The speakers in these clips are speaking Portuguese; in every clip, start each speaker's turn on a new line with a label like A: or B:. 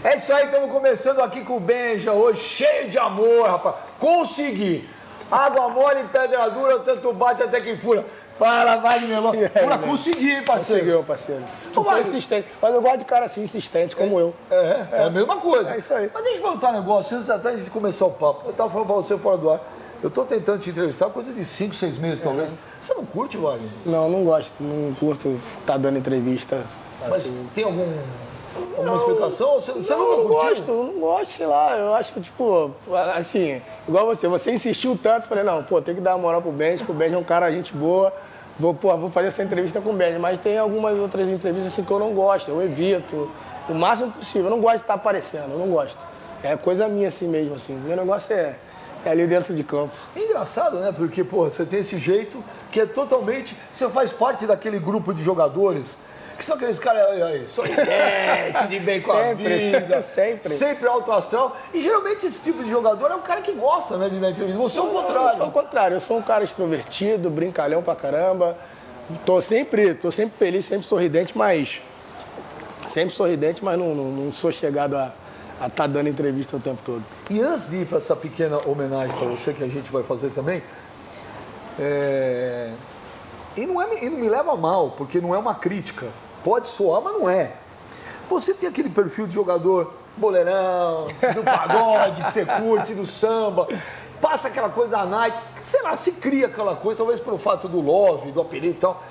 A: É isso aí, estamos começando aqui com o Benja hoje, cheio de amor, rapaz. Consegui. Água mole em pedra dura, tanto bate até que fura. Fala, vai de melão. Consegui, hein, parceiro?
B: Conseguiu, parceiro. Tu foi insistente. Mas eu gosto de cara assim, insistente, como eu.
A: É a mesma coisa.
B: É isso aí.
A: Mas deixa eu perguntar um negócio, antes até de começar o papo. Eu tava falando pra você fora do ar. Eu tô tentando te entrevistar, coisa de 5, 6 meses, talvez. Você não curte, Wagner?
B: Não gosto. Não curto estar dando entrevista.
A: Mas
B: assim.
A: tem alguma explicação? Você nunca curtiu?
B: Não gosto, sei lá. Eu acho, tipo, assim, igual você insistiu tanto, falei, não, pô, tem que dar uma moral pro Benja, que o Benja é um cara, gente boa. Vou fazer essa entrevista com o Benja. Mas tem algumas outras entrevistas assim que eu não gosto, eu evito. O máximo possível. Eu não gosto de estar aparecendo, eu não gosto. É coisa minha assim mesmo, assim. Meu negócio é ali dentro de campo.
A: É engraçado, né? Porque, pô, você tem esse jeito que é totalmente... Você faz parte daquele grupo de jogadores que são aqueles caras aí, sorridente, de bem com a vida. Sempre alto astral. E geralmente esse tipo de jogador é um cara que gosta, né, de dar entrevista. Você é o contrário.
B: Eu sou o contrário. Eu sou um cara extrovertido, brincalhão pra caramba. Tô sempre feliz, sempre sorridente, mas não sou chegado a estar dando entrevista o tempo todo.
A: E antes de ir para essa pequena homenagem para você, que a gente vai fazer também, e não me leva a mal, porque não é uma crítica. Pode soar, mas não é. Você tem aquele perfil de jogador boleirão, do pagode, que você curte, do samba, passa aquela coisa da night, sei lá, se cria aquela coisa, talvez pelo fato do love, do apelido e tal.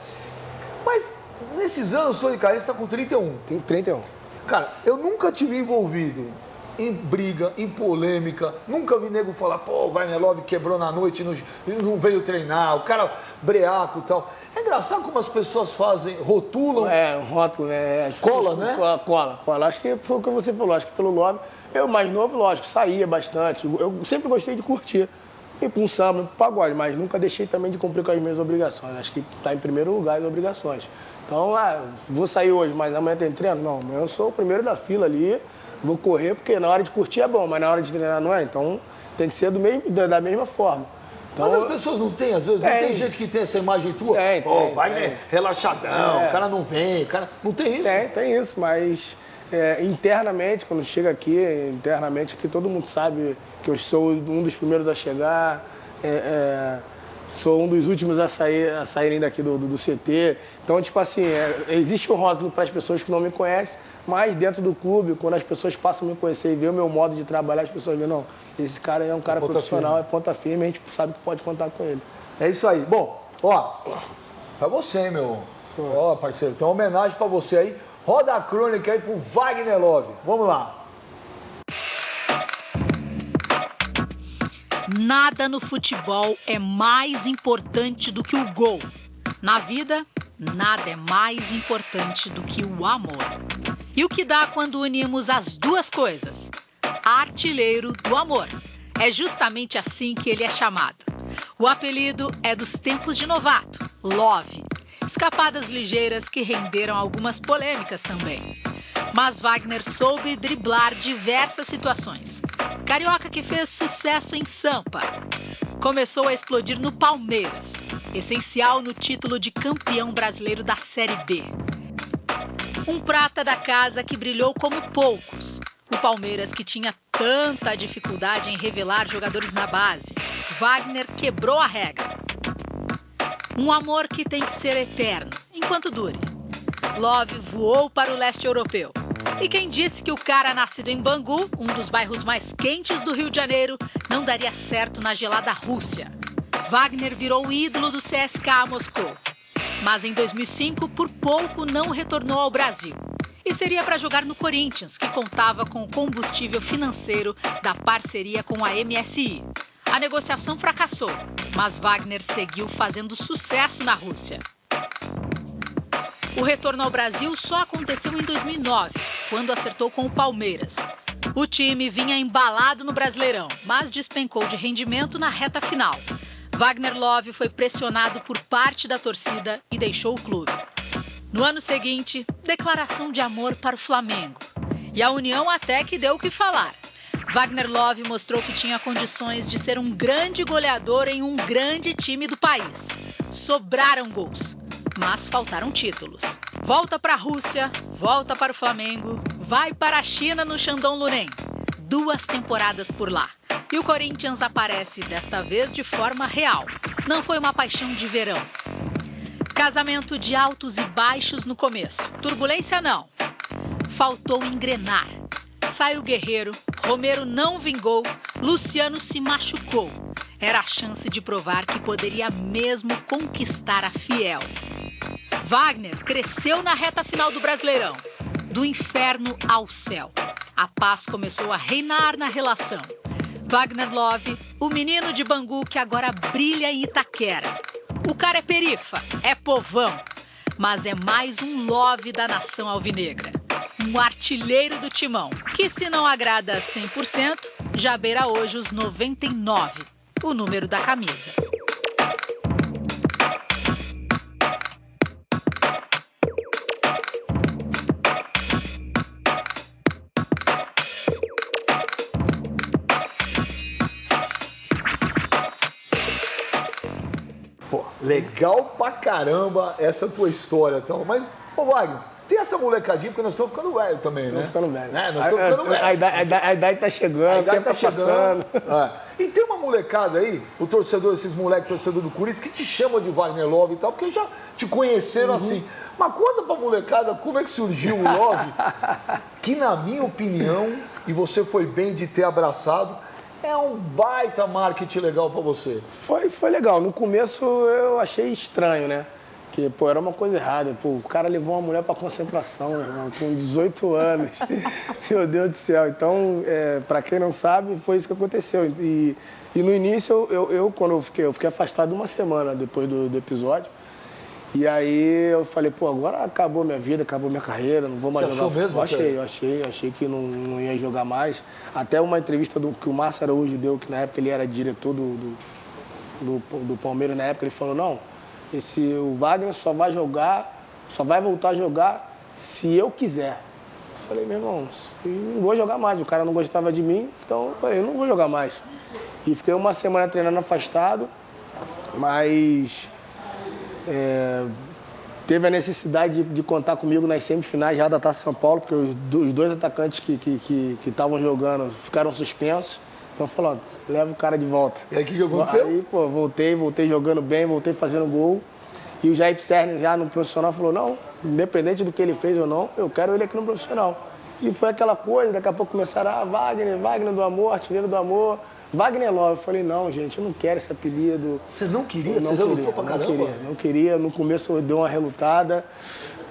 A: Mas nesses anos, o Sonny Carlinhos está com 31.
B: Tem 31.
A: Cara, eu nunca te vi envolvido em briga, em polêmica. Nunca vi nego falar, pô, o Wagner Love quebrou na noite, não veio treinar, o cara breaco e tal. É engraçado como as pessoas fazem, rotulam.
B: Rótulo,
A: Cola, né?
B: Cola. Acho que foi o que você falou, acho que pelo Love. Eu, mais novo, lógico, saía bastante. Eu sempre gostei de curtir. Ir para um samba, para pagode, mas nunca deixei também de cumprir com as minhas obrigações. Acho que está em primeiro lugar as obrigações. Então, vou sair hoje, mas amanhã tem treino? Não, eu sou o primeiro da fila ali, vou correr, porque na hora de curtir é bom, mas na hora de treinar não é. Então, tem que ser da mesma forma. Então,
A: mas as pessoas não têm, às vezes, não tem gente que tem essa imagem tua? Vai relaxadão, o cara não vem, o cara... Não tem isso?
B: Tem isso, mas internamente, quando chega aqui, aqui todo mundo sabe que eu sou um dos primeiros a chegar, sou um dos últimos a saírem daqui do CT. Então, tipo assim, existe um rótulo para as pessoas que não me conhecem, mas dentro do clube, quando as pessoas passam a me conhecer e ver o meu modo de trabalhar, as pessoas veem, não, esse cara é um cara profissional, é ponta firme, a gente sabe que pode contar com ele.
A: É isso aí. Bom, ó, pra você, hein, meu. Ó, parceiro, tem uma homenagem pra você aí. Roda a crônica aí pro Wagner Love. Vamos lá.
C: Nada no futebol é mais importante do que o gol. Na vida, nada é mais importante do que o amor. E o que dá quando unimos as duas coisas? Artilheiro do amor. É justamente assim que ele é chamado. O apelido é dos tempos de novato, Love. Escapadas ligeiras que renderam algumas polêmicas também. Mas Wagner soube driblar diversas situações. Carioca que fez sucesso em Sampa. Começou a explodir no Palmeiras, essencial no título de campeão brasileiro da Série B. Um prata da casa que brilhou como poucos. O Palmeiras, que tinha tanta dificuldade em revelar jogadores na base, Wagner quebrou a regra. Um amor que tem que ser eterno, enquanto dure. Love voou para o leste europeu. E quem disse que o cara nascido em Bangu, um dos bairros mais quentes do Rio de Janeiro, não daria certo na gelada Rússia? Wagner virou o ídolo do CSKA Moscou. Mas em 2005, por pouco não retornou ao Brasil. E seria para jogar no Corinthians, que contava com o combustível financeiro da parceria com a MSI. A negociação fracassou, mas Wagner seguiu fazendo sucesso na Rússia. O retorno ao Brasil só aconteceu em 2009, quando acertou com o Palmeiras. O time vinha embalado no Brasileirão, mas despencou de rendimento na reta final. Wagner Love foi pressionado por parte da torcida e deixou o clube. No ano seguinte, declaração de amor para o Flamengo. E a união até que deu o que falar. Wagner Love mostrou que tinha condições de ser um grande goleador em um grande time do país. Sobraram gols, mas faltaram títulos. Volta para a Rússia, volta para o Flamengo, vai para a China no Shandong Luneng. 2 temporadas por lá. E o Corinthians aparece desta vez de forma real. Não foi uma paixão de verão. Casamento de altos e baixos no começo. Turbulência não. Faltou engrenar. Saiu Guerreiro, Romero não vingou, Luciano se machucou. Era a chance de provar que poderia mesmo conquistar a Fiel. Wagner cresceu na reta final do Brasileirão. Do inferno ao céu. A paz começou a reinar na relação. Wagner Love, o menino de Bangu que agora brilha em Itaquera. O cara é perifa, é povão, mas é mais um Love da nação alvinegra. Um artilheiro do timão, que se não agrada 100%, já beira hoje os 99, o número da camisa.
A: Pô, legal pra caramba essa tua história, então. Mas, ô Wagner, tem essa molecadinha, porque nós estamos ficando velho também, né?
B: Estamos ficando velho.
A: Né? Nós estamos ficando velho.
B: A idade tá chegando,
A: A idade
B: o tempo
A: tá chegando.
B: passando.
A: E tem uma molecada aí, o torcedor, esses moleques, torcedor do Corinthians, que te chama de Wagner Love e tal, porque já te conheceram assim. Mas conta pra molecada como é que surgiu o Love, que na minha opinião, e você foi bem de ter abraçado, é um baita marketing legal pra você.
B: Foi legal. No começo eu achei estranho, né? Que, pô, era uma coisa errada. Pô, o cara levou uma mulher pra concentração, irmão, com 18 anos. Meu Deus do céu. Então, pra quem não sabe, foi isso que aconteceu. E no início, quando eu fiquei afastado 1 semana depois do episódio. E aí eu falei, pô, agora acabou minha vida, acabou minha carreira, não vou mais jogar.
A: Mesmo,
B: Eu achei que não ia jogar mais. Até uma entrevista que o Márcio Araújo deu, que na época ele era diretor do Palmeiras, na época ele falou, não, o Wagner só vai voltar a jogar se eu quiser. Eu falei, meu irmão, eu não vou jogar mais, o cara não gostava de mim, então eu falei, eu não vou jogar mais. E fiquei 1 semana treinando afastado, mas teve a necessidade de contar comigo nas semifinais já da Taça São Paulo, porque os 2 atacantes que estavam jogando ficaram suspensos. Então falou, leva o cara de volta.
A: E aí o que aconteceu?
B: Aí, pô, voltei jogando bem, voltei fazendo gol. E o Jair Pisserni já no profissional falou, não, independente do que ele fez ou não, eu quero ele aqui no profissional. E foi aquela coisa, daqui a pouco começaram, Wagner do amor, artilheiro do amor, Wagner Love. Eu falei, não, gente, eu não quero esse apelido.
A: Você não queria?
B: Você relutou pra caramba? Não queria. No começo eu dei uma relutada.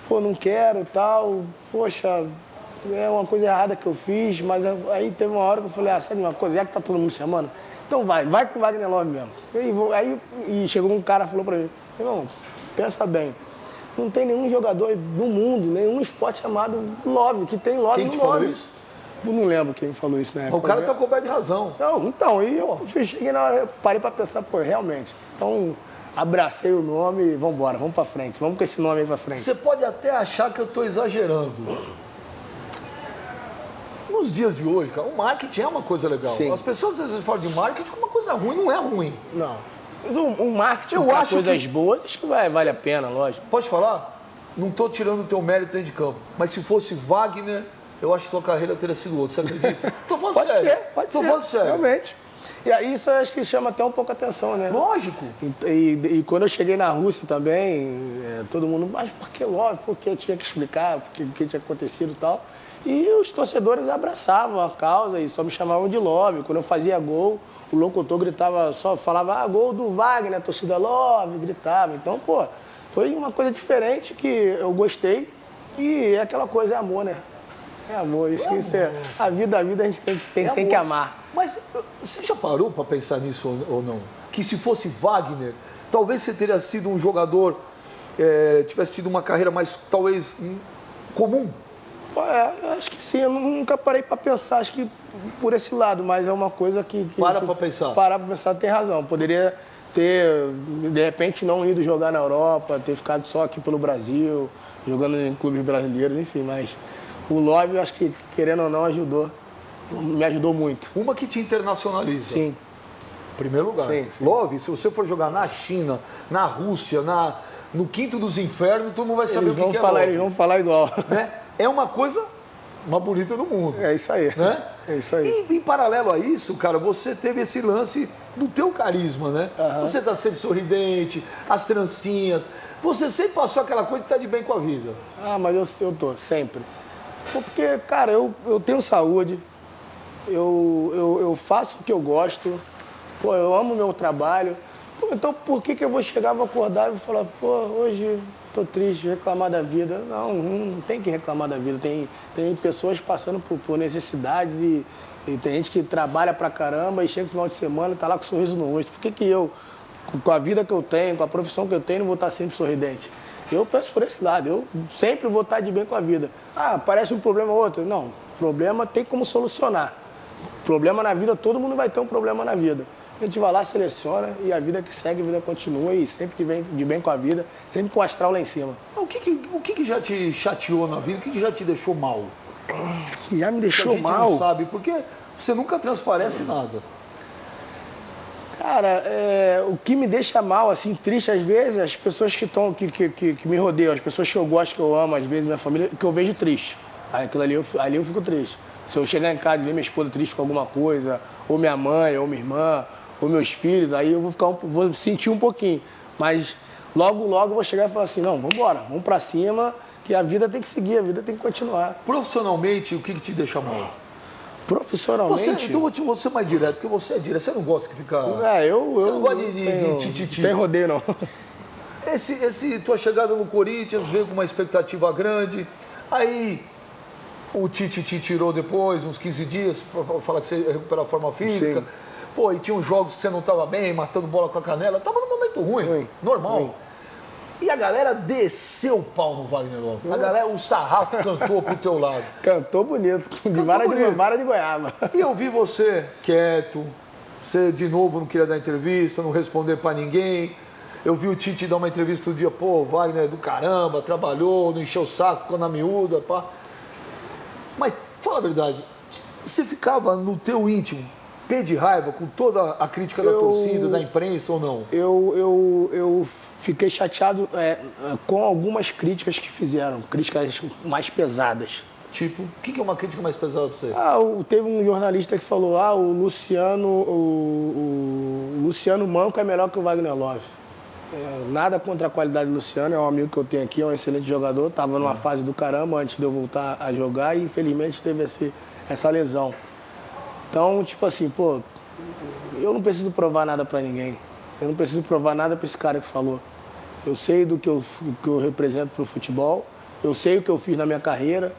B: Pô, não quero, tal. Poxa, é uma coisa errada que eu fiz. Mas aí teve uma hora que eu falei, sabe uma coisa, já que tá todo mundo chamando, então vai com o Wagner Love mesmo. Aí chegou um cara e falou pra mim, irmão, pensa bem, não tem nenhum jogador do mundo, nenhum esporte chamado Love, que tem Love
A: Quem
B: no
A: te
B: nome.
A: falou isso?
B: Eu não lembro quem falou isso na época.
A: O cara tá coberto de razão.
B: Não, então, e eu cheguei na hora, eu parei pra pensar, pô, realmente. Então, abracei o nome e vambora, vamos pra frente, vamos com esse nome aí pra frente.
A: Você pode até achar que eu tô exagerando. Nos dias de hoje, cara, o marketing é uma coisa legal.
B: Sim.
A: As pessoas às vezes falam de marketing como uma coisa ruim, não é ruim.
B: Não. O marketing,
A: eu acho
B: coisas boas, acho que vale a pena, lógico.
A: Pode falar? Não tô tirando o teu mérito dentro de campo, mas se fosse Wagner, eu acho que tua carreira teria sido outra, você acredita? Tô falando
B: Pode
A: sério.
B: ser, pode ser.
A: Tô falando sério.
B: Realmente. E aí isso eu acho que chama até um pouco a atenção, né?
A: Lógico.
B: E quando eu cheguei na Rússia também, todo mundo, mas por que Love? Porque eu tinha que explicar o que tinha acontecido e tal. E os torcedores abraçavam a causa e só me chamavam de Love. Quando eu fazia gol, o locutor gritava, só falava, gol do Wagner, a torcida Love, gritava. Então, pô, foi uma coisa diferente que eu gostei. E é aquela coisa, é amor, né? É amor, isso é. A vida a gente tem que amar.
A: Mas você já parou para pensar nisso ou não? Que se fosse Wagner, talvez você teria sido um jogador, tivesse tido uma carreira mais, talvez, comum?
B: Eu acho que sim, eu nunca parei para pensar, acho que por esse lado, mas é uma coisa que...
A: Para para pensar.
B: Parar para pensar, tem razão. Poderia ter, de repente, não ido jogar na Europa, ter ficado só aqui pelo Brasil, jogando em clubes brasileiros, enfim, mas o Love, eu acho que, querendo ou não, me ajudou muito.
A: Uma que te internacionaliza.
B: Sim.
A: Primeiro lugar.
B: Sim.
A: Love, se você for jogar na China, na Rússia, no quinto dos infernos, todo mundo vai saber o que é Love.
B: Eles vão falar igual.
A: Né? É uma coisa mais bonita do mundo.
B: É isso aí.
A: Né?
B: É isso aí.
A: E em paralelo a isso, cara, você teve esse lance do teu carisma, né? Você tá sempre sorridente, as trancinhas. Você sempre passou aquela coisa de estar de bem com a vida.
B: Ah, mas eu tô, sempre. Porque, cara, eu tenho saúde, eu faço o que eu gosto, pô, eu amo o meu trabalho. Pô, então por que eu vou chegar, vou acordar e falar, pô, hoje tô triste, reclamar da vida? Não tem que reclamar da vida. Tem pessoas passando por necessidades e tem gente que trabalha pra caramba e chega no final de semana e tá lá com um sorriso no rosto. Por que eu, com a vida que eu tenho, com a profissão que eu tenho, não vou estar sempre sorridente? Eu penso por esse lado, eu sempre vou estar de bem com a vida. Ah, aparece um problema ou outro. Não, problema tem como solucionar. Problema na vida, todo mundo vai ter um problema na vida. A gente vai lá, seleciona e a vida que segue, a vida continua e sempre que vem de bem com a vida, sempre com o astral lá em cima.
A: O que já te chateou na vida? O que já te deixou mal?
B: Que já me deixou
A: a gente
B: mal?
A: Não sabe, porque você nunca transparece nada.
B: Cara, o que me deixa mal, assim, triste às vezes, as pessoas que me rodeiam, as pessoas que eu gosto, que eu amo, às vezes minha família, que eu vejo triste. Aí, aquilo ali eu fico triste. Se eu chegar em casa e ver minha esposa triste com alguma coisa, ou minha mãe, ou minha irmã, ou meus filhos, aí eu vou sentir um pouquinho. Mas logo eu vou chegar e falar assim, não, vamos pra cima, que a vida tem que seguir, a vida tem que continuar.
A: Profissionalmente, o que te deixa mal?
B: Profissionalmente...
A: Então vou ser mais direto, porque você é direto, você não gosta que fica...
B: você
A: não gosta de tititi.
B: Não tem rodeio, não.
A: Tua chegada no Corinthians veio com uma expectativa grande, aí o Tite te tirou depois, uns 15 dias, para falar que você ia recuperar a forma física.
B: Sim.
A: Pô, e tinha uns jogos que você não estava bem, matando bola com a canela, tava num momento ruim, normal.
B: Ruim.
A: E a galera desceu o pau no Wagner Love. A galera, o sarrafo cantou pro teu lado.
B: Cantou bonito, vara de goiaba.
A: E eu vi você quieto, você de novo não queria dar entrevista, não responder pra ninguém. Eu vi o Tite dar uma entrevista outro dia, pô, Wagner é do caramba, trabalhou, não encheu o saco, ficou na miúda, pá. Mas, fala a verdade, você ficava no teu íntimo, pé de raiva, com toda a crítica da torcida, da imprensa ou não?
B: Eu fiquei chateado com algumas críticas que fizeram, críticas mais pesadas.
A: Tipo, o que é uma crítica mais pesada pra você?
B: Teve um jornalista que falou, o Luciano Manco é melhor que o Wagner Love. Nada contra a qualidade do Luciano, é um amigo que eu tenho aqui, é um excelente jogador, estava numa fase do caramba antes de eu voltar a jogar e infelizmente teve essa lesão. Então, tipo assim, pô, eu não preciso provar nada pra ninguém. Eu não preciso provar nada pra esse cara que falou. Eu sei do que eu represento pro futebol, eu sei o que eu fiz na minha carreira.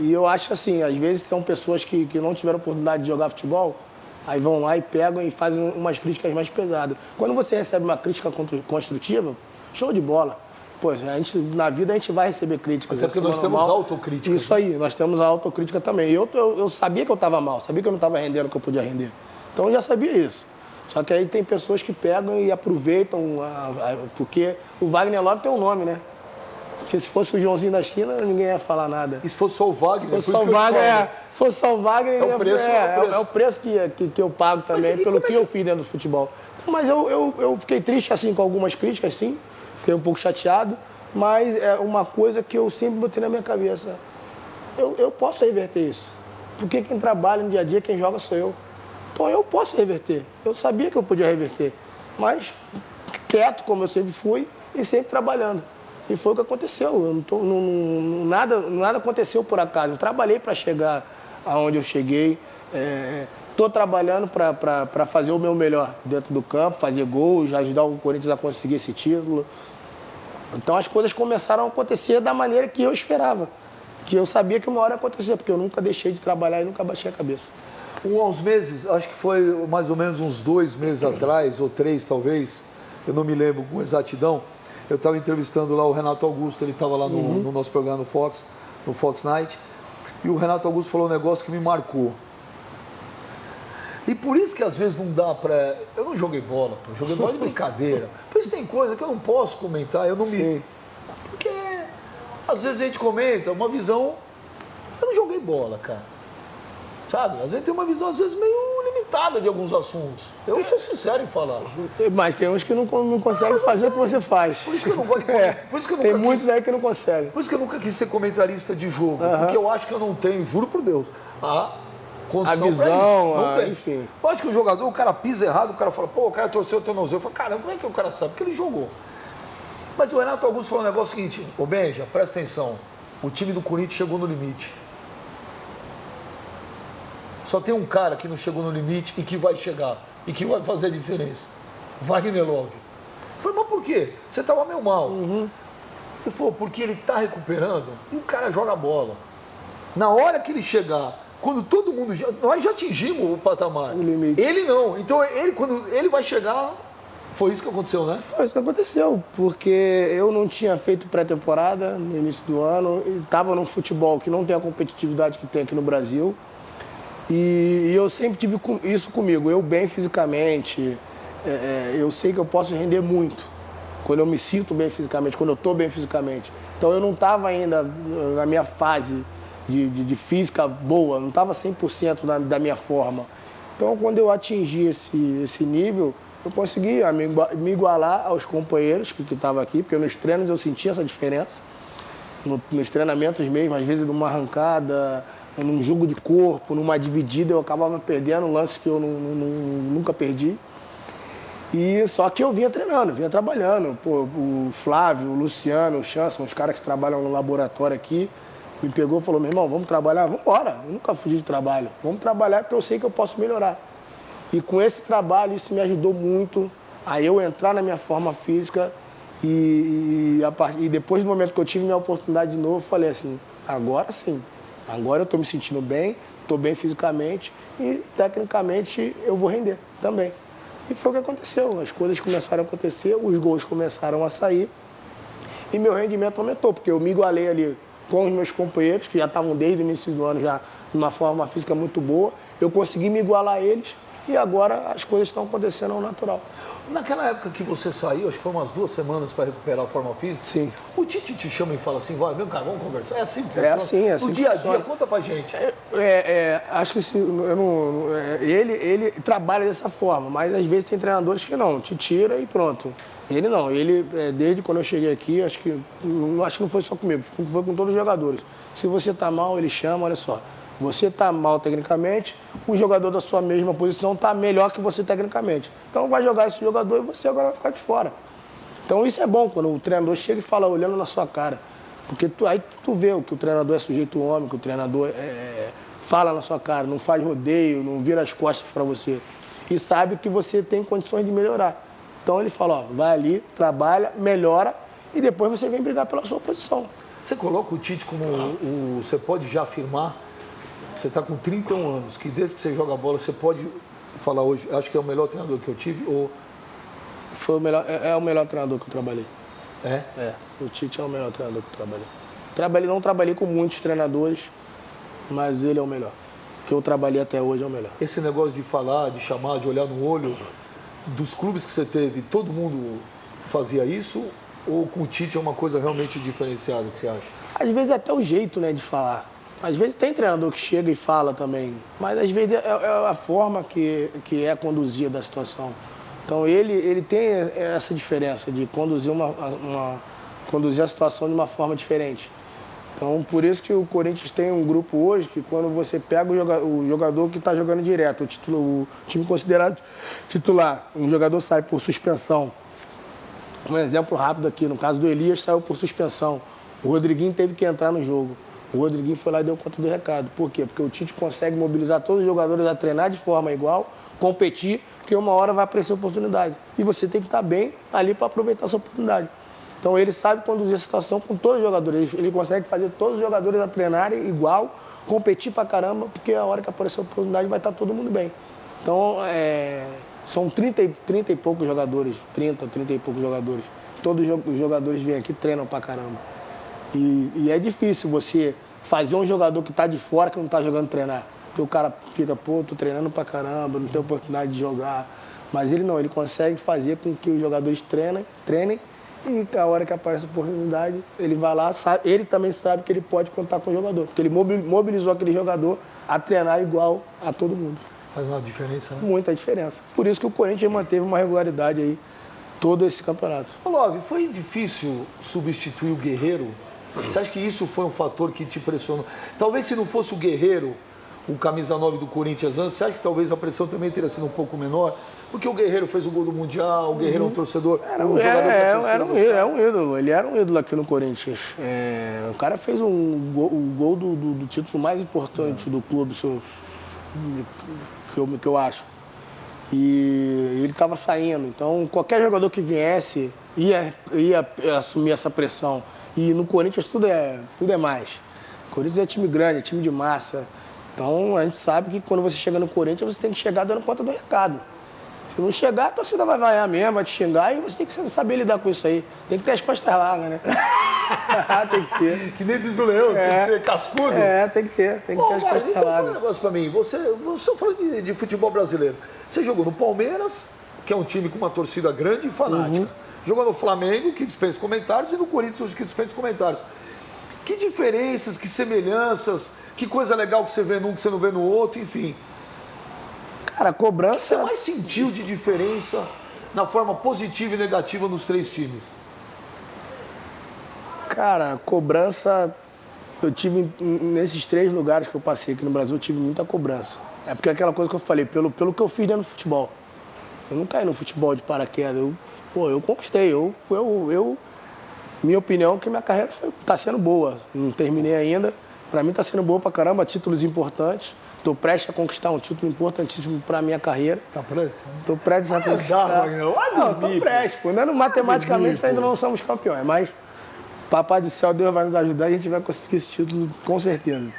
B: E eu acho assim, às vezes são pessoas que não tiveram oportunidade de jogar futebol, aí vão lá e pegam e fazem umas críticas mais pesadas. Quando você recebe uma crítica construtiva, show de bola. Pô, na vida a gente vai receber críticas.
A: Até porque nós temos autocrítica.
B: Isso aí, nós temos a autocrítica também. E eu sabia que eu estava mal, sabia que eu não estava rendendo o que eu podia render. Então eu já sabia isso. Só que aí tem pessoas que pegam e aproveitam, porque o Wagner Love tem um nome, né? Porque se fosse o Joãozinho da China, ninguém ia falar nada.
A: E se fosse só o Wagner?
B: Se fosse só o Wagner,
A: é
B: o preço que eu pago também pelo que eu fiz dentro do futebol. Mas eu fiquei triste assim com algumas críticas, sim. Fiquei um pouco chateado, mas é uma coisa que eu sempre botei na minha cabeça. Eu posso reverter isso. Porque quem trabalha no dia a dia, quem joga sou eu. Então eu posso reverter. Eu sabia que eu podia reverter. Mas quieto, como eu sempre fui, e sempre trabalhando. E foi o que aconteceu. Nada aconteceu por acaso. Eu trabalhei para chegar aonde eu cheguei. Estou trabalhando para fazer o meu melhor dentro do campo, fazer gols, ajudar o Corinthians a conseguir esse título. Então as coisas começaram a acontecer da maneira que eu esperava. Que eu sabia que uma hora ia acontecer, porque eu nunca deixei de trabalhar e nunca baixei a cabeça.
A: Uns meses, acho que foi mais ou menos uns 2 meses atrás, ou 3 talvez, eu não me lembro com exatidão, eu estava entrevistando lá o Renato Augusto, ele estava lá no nosso programa no Fox Night, e o Renato Augusto falou um negócio que me marcou. E por isso que às vezes não dá pra... Eu não joguei bola, pô. Joguei bola de brincadeira. Por isso tem coisa que eu não posso comentar, eu não me...
B: Sim.
A: Porque às vezes a gente comenta uma visão... Eu não joguei bola, cara. Sabe? Às vezes tem uma visão, às vezes, meio limitada de alguns assuntos. Eu sou sincero em falar.
B: Mas tem uns que não conseguem fazer o que você faz.
A: Por isso que eu não gosto de comentar. Por isso que eu
B: Tem
A: nunca
B: muitos aí que não conseguem.
A: Por isso que eu nunca quis ser comentarista de jogo. Porque eu acho que eu não tenho, juro por Deus, a condição
B: A visão,
A: pra isso. Não tem.
B: enfim.
A: Eu acho que o jogador, o cara pisa errado, o cara fala, pô, o cara torceu o tornozelo. Eu falo, caramba, como é que o cara sabe? Porque ele jogou. Mas o Renato Augusto falou um negócio seguinte, ô Benja, presta atenção, o time do Corinthians chegou no limite. Só tem um cara que não chegou no limite e que vai chegar e que vai fazer a diferença. Wagner Love. Eu falei, mas por quê? Você estava meio mal. Ele falou, porque ele está recuperando e o cara joga bola. Na hora que ele chegar, quando todo mundo... Nós já atingimos o patamar.
B: O limite.
A: Ele não. Então, quando ele vai chegar... Foi isso que aconteceu, né?
B: Foi isso que aconteceu, porque eu não tinha feito pré-temporada no início do ano, estava num futebol que não tem a competitividade que tem aqui no Brasil, e eu sempre tive isso comigo, eu bem fisicamente, eu sei que eu posso render muito, quando eu me sinto bem fisicamente, quando eu estou bem fisicamente. Então eu não estava ainda na minha fase de física boa, não estava 100% da minha forma. Então quando eu atingi esse nível, eu consegui me igualar aos companheiros que estavam aqui, porque nos treinos eu sentia essa diferença. Nos treinamentos mesmo, às vezes numa arrancada, num jogo de corpo, numa dividida, eu acabava perdendo lances que eu nunca perdi. E só que eu vinha treinando, vinha trabalhando. Pô, o Flávio, o Luciano, o Chanson, os caras que trabalham no laboratório aqui, me pegou e falou, meu irmão, vamos trabalhar? Vamos embora, eu nunca fugi de trabalho. Vamos trabalhar porque eu sei que eu posso melhorar. E com esse trabalho, isso me ajudou muito a eu entrar na minha forma física e depois do momento que eu tive minha oportunidade de novo, eu falei assim, agora sim, agora eu estou me sentindo bem, estou bem fisicamente e tecnicamente eu vou render também. E foi o que aconteceu, as coisas começaram a acontecer, os gols começaram a sair e meu rendimento aumentou, porque eu me igualei ali com os meus companheiros, que já estavam desde o início do ano já numa forma física muito boa, eu consegui me igualar a eles. E agora as coisas estão acontecendo ao natural.
A: Naquela época que você saiu, acho que foram umas 2 semanas para recuperar a forma física.
B: Sim.
A: O Tite te chama e fala assim, vai, meu cara, vamos conversar. É assim que
B: funciona? É assim.
A: No dia a dia, conta pra gente.
B: Acho que ele trabalha dessa forma, mas às vezes tem treinadores que não, te tira e pronto. Ele não, desde quando eu cheguei aqui, acho que não foi só comigo, foi com todos os jogadores. Se você tá mal, ele chama, olha só. Você está mal tecnicamente, o jogador da sua mesma posição está melhor que você tecnicamente. Então vai jogar esse jogador e você agora vai ficar de fora. Então isso é bom, quando o treinador chega e fala olhando na sua cara. Porque aí tu vê que o treinador é sujeito homem, que o treinador fala na sua cara, não faz rodeio, não vira as costas para você. E sabe que você tem condições de melhorar. Então ele fala, ó, vai ali, trabalha, melhora e depois você vem brigar pela sua posição.
A: Você coloca o Tite como você pode já afirmar, você está com 31 anos, que desde que você joga bola, você pode falar hoje, acho que é o melhor treinador que eu tive, ou...
B: Foi o melhor, o melhor treinador que eu trabalhei.
A: É?
B: O Tite é o melhor treinador que eu trabalhei. Não trabalhei com muitos treinadores, mas ele é o melhor. Que eu trabalhei até hoje é o melhor.
A: Esse negócio de falar, de chamar, de olhar no olho, dos clubes que você teve, todo mundo fazia isso? Ou com o Tite é uma coisa realmente diferenciada, que você acha?
B: Às vezes até o jeito, né, de falar. Às vezes tem treinador que chega e fala também, mas às vezes é a forma que é conduzida a situação. Então ele tem essa diferença de conduzir conduzir a situação de uma forma diferente. Então por isso que o Corinthians tem um grupo hoje que quando você pega o jogador que está jogando direto, o time considerado titular, um jogador sai por suspensão. Um exemplo rápido aqui, no caso do Elias, saiu por suspensão. O Rodriguinho teve que entrar no jogo. O Rodriguinho foi lá e deu conta do recado. Por quê? Porque o Tite consegue mobilizar todos os jogadores a treinar de forma igual, competir, porque uma hora vai aparecer oportunidade. E você tem que estar bem ali para aproveitar essa oportunidade. Então ele sabe conduzir a situação com todos os jogadores. Ele consegue fazer todos os jogadores a treinarem igual, competir pra caramba, porque a hora que aparecer a oportunidade vai estar todo mundo bem. Então são 30 e poucos jogadores, 30 e poucos jogadores. Todos os jogadores vêm aqui e treinam pra caramba. E é difícil você fazer um jogador que está de fora, que não está jogando, treinar. porque o cara fica, pô, tô treinando pra caramba, não tenho oportunidade de jogar. Mas ele não, ele consegue fazer com que os jogadores treinem e a hora que aparece a oportunidade, ele vai lá, sabe, ele também sabe que ele pode contar com o jogador, porque ele mobilizou aquele jogador a treinar igual a todo mundo.
A: Faz uma diferença, né?
B: Muita diferença. Por isso que o Corinthians manteve uma regularidade aí todo esse campeonato.
A: Ô, Love, foi difícil substituir o Guerreiro? Você acha que isso foi um fator que te pressionou? Talvez se não fosse o Guerreiro, o camisa 9 do Corinthians antes, você acha que talvez a pressão também teria sido um pouco menor? Porque o Guerreiro fez o gol do Mundial, o Guerreiro é um torcedor,
B: é um ídolo, ele era um ídolo aqui no Corinthians. O cara fez o gol do título mais importante do clube, que eu acho. E ele estava saindo, então qualquer jogador que viesse ia assumir essa pressão. E no Corinthians tudo é mais. O Corinthians é time grande, é time de massa. Então a gente sabe que quando você chega no Corinthians, você tem que chegar dando conta do recado. Se não chegar, a torcida vai vaiar mesmo, vai te xingar e você tem que saber lidar com isso aí. Tem que ter as costas largas, né? Tem que ter.
A: Que nem diz o Leão, tem que ser cascudo.
B: Tem que ter as costas largas.
A: Então fala um negócio pra mim, você falou de futebol brasileiro. Você jogou no Palmeiras, que é um time com uma torcida grande e fanática. Jogou no Flamengo, que dispensa comentários, e no Corinthians, que dispensa comentários. Que diferenças, que semelhanças, que coisa legal que você vê num que você não vê no outro, enfim.
B: Cara, cobrança...
A: O que você mais sentiu de diferença na forma positiva e negativa nos três times?
B: Cara, cobrança... Eu tive, nesses 3 lugares que eu passei aqui no Brasil, eu tive muita cobrança. É porque é aquela coisa que eu falei, pelo que eu fiz dentro do futebol. Eu não caí no futebol de paraquedas, eu conquistei, minha opinião é que minha carreira está sendo boa. Não terminei ainda, para mim está sendo boa pra caramba, títulos importantes. Estou prestes a conquistar um título importantíssimo para a minha carreira.
A: Tá prestes?
B: Estou prestes a conquistar. Não, estou prestes. Matematicamente ainda não somos campeões, mas Papai do Céu, Deus vai nos ajudar e a gente vai conseguir esse título com certeza.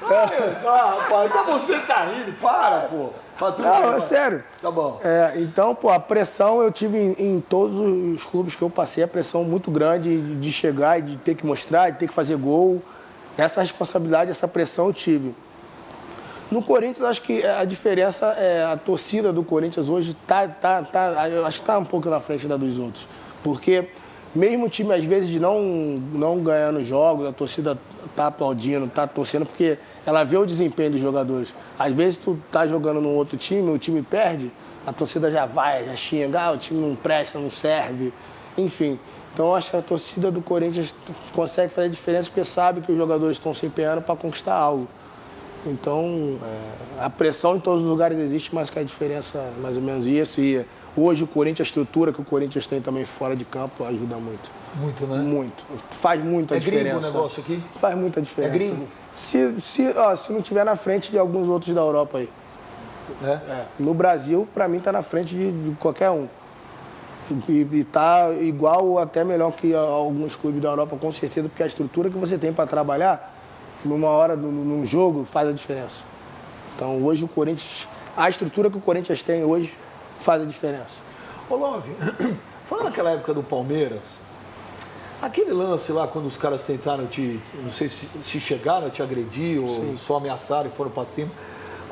A: Rapaz, então você tá rindo, para, pô.
B: Não, é sério.
A: Tá bom.
B: Então, pô, a pressão eu tive em todos os clubes que eu passei, a pressão muito grande de chegar e de ter que mostrar, de ter que fazer gol. Essa responsabilidade, essa pressão eu tive. No Corinthians, acho que a diferença é a torcida do Corinthians hoje eu acho que tá um pouco na frente da dos outros. Porque mesmo o time, às vezes, de não ganhar nos jogos, a torcida tá aplaudindo, tá torcendo, porque ela vê o desempenho dos jogadores. Às vezes, tu tá jogando num outro time, o time perde, a torcida já xinga, o time não presta, não serve, enfim. Então, eu acho que a torcida do Corinthians consegue fazer a diferença porque sabe que os jogadores estão se empenhando para conquistar algo. Então, a pressão em todos os lugares existe, mas que a diferença é mais ou menos isso. E hoje o Corinthians, a estrutura que o Corinthians tem também fora de campo ajuda muito.
A: Muito, né?
B: Muito. Faz muita diferença.
A: É gringo o negócio aqui?
B: Faz muita diferença.
A: É gringo?
B: Se não tiver na frente de alguns outros da Europa aí. No Brasil, para mim, tá na frente de qualquer um. E tá igual ou até melhor que alguns clubes da Europa, com certeza, porque a estrutura que você tem para trabalhar, numa hora, num jogo, faz a diferença. Então, hoje o Corinthians, a estrutura que o Corinthians tem hoje faz a diferença.
A: Ô, Love, falando naquela época do Palmeiras, aquele lance lá, quando os caras tentaram não sei se chegaram a te agredir ou só ameaçaram e foram para cima,